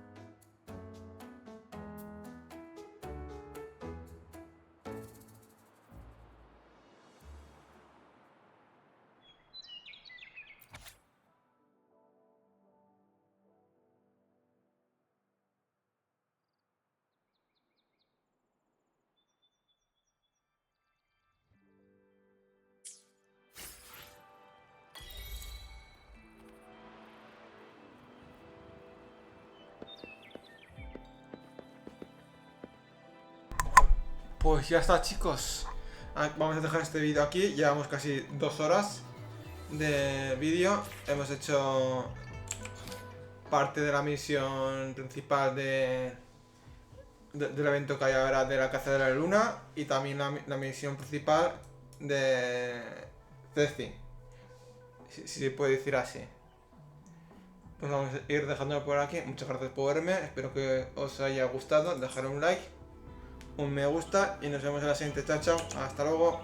Pues ya está, chicos. Vamos a dejar este vídeo aquí. Llevamos casi 2 horas de vídeo. Hemos hecho parte de la misión principal del evento que hay ahora de la caza de la luna. Y también la misión principal de Zhezhi, si se puede decir así. Pues vamos a ir dejándolo por aquí. Muchas gracias por verme. Espero que os haya gustado. Dejar un like, un me gusta y nos vemos en la siguiente. Chao, chao. Hasta luego.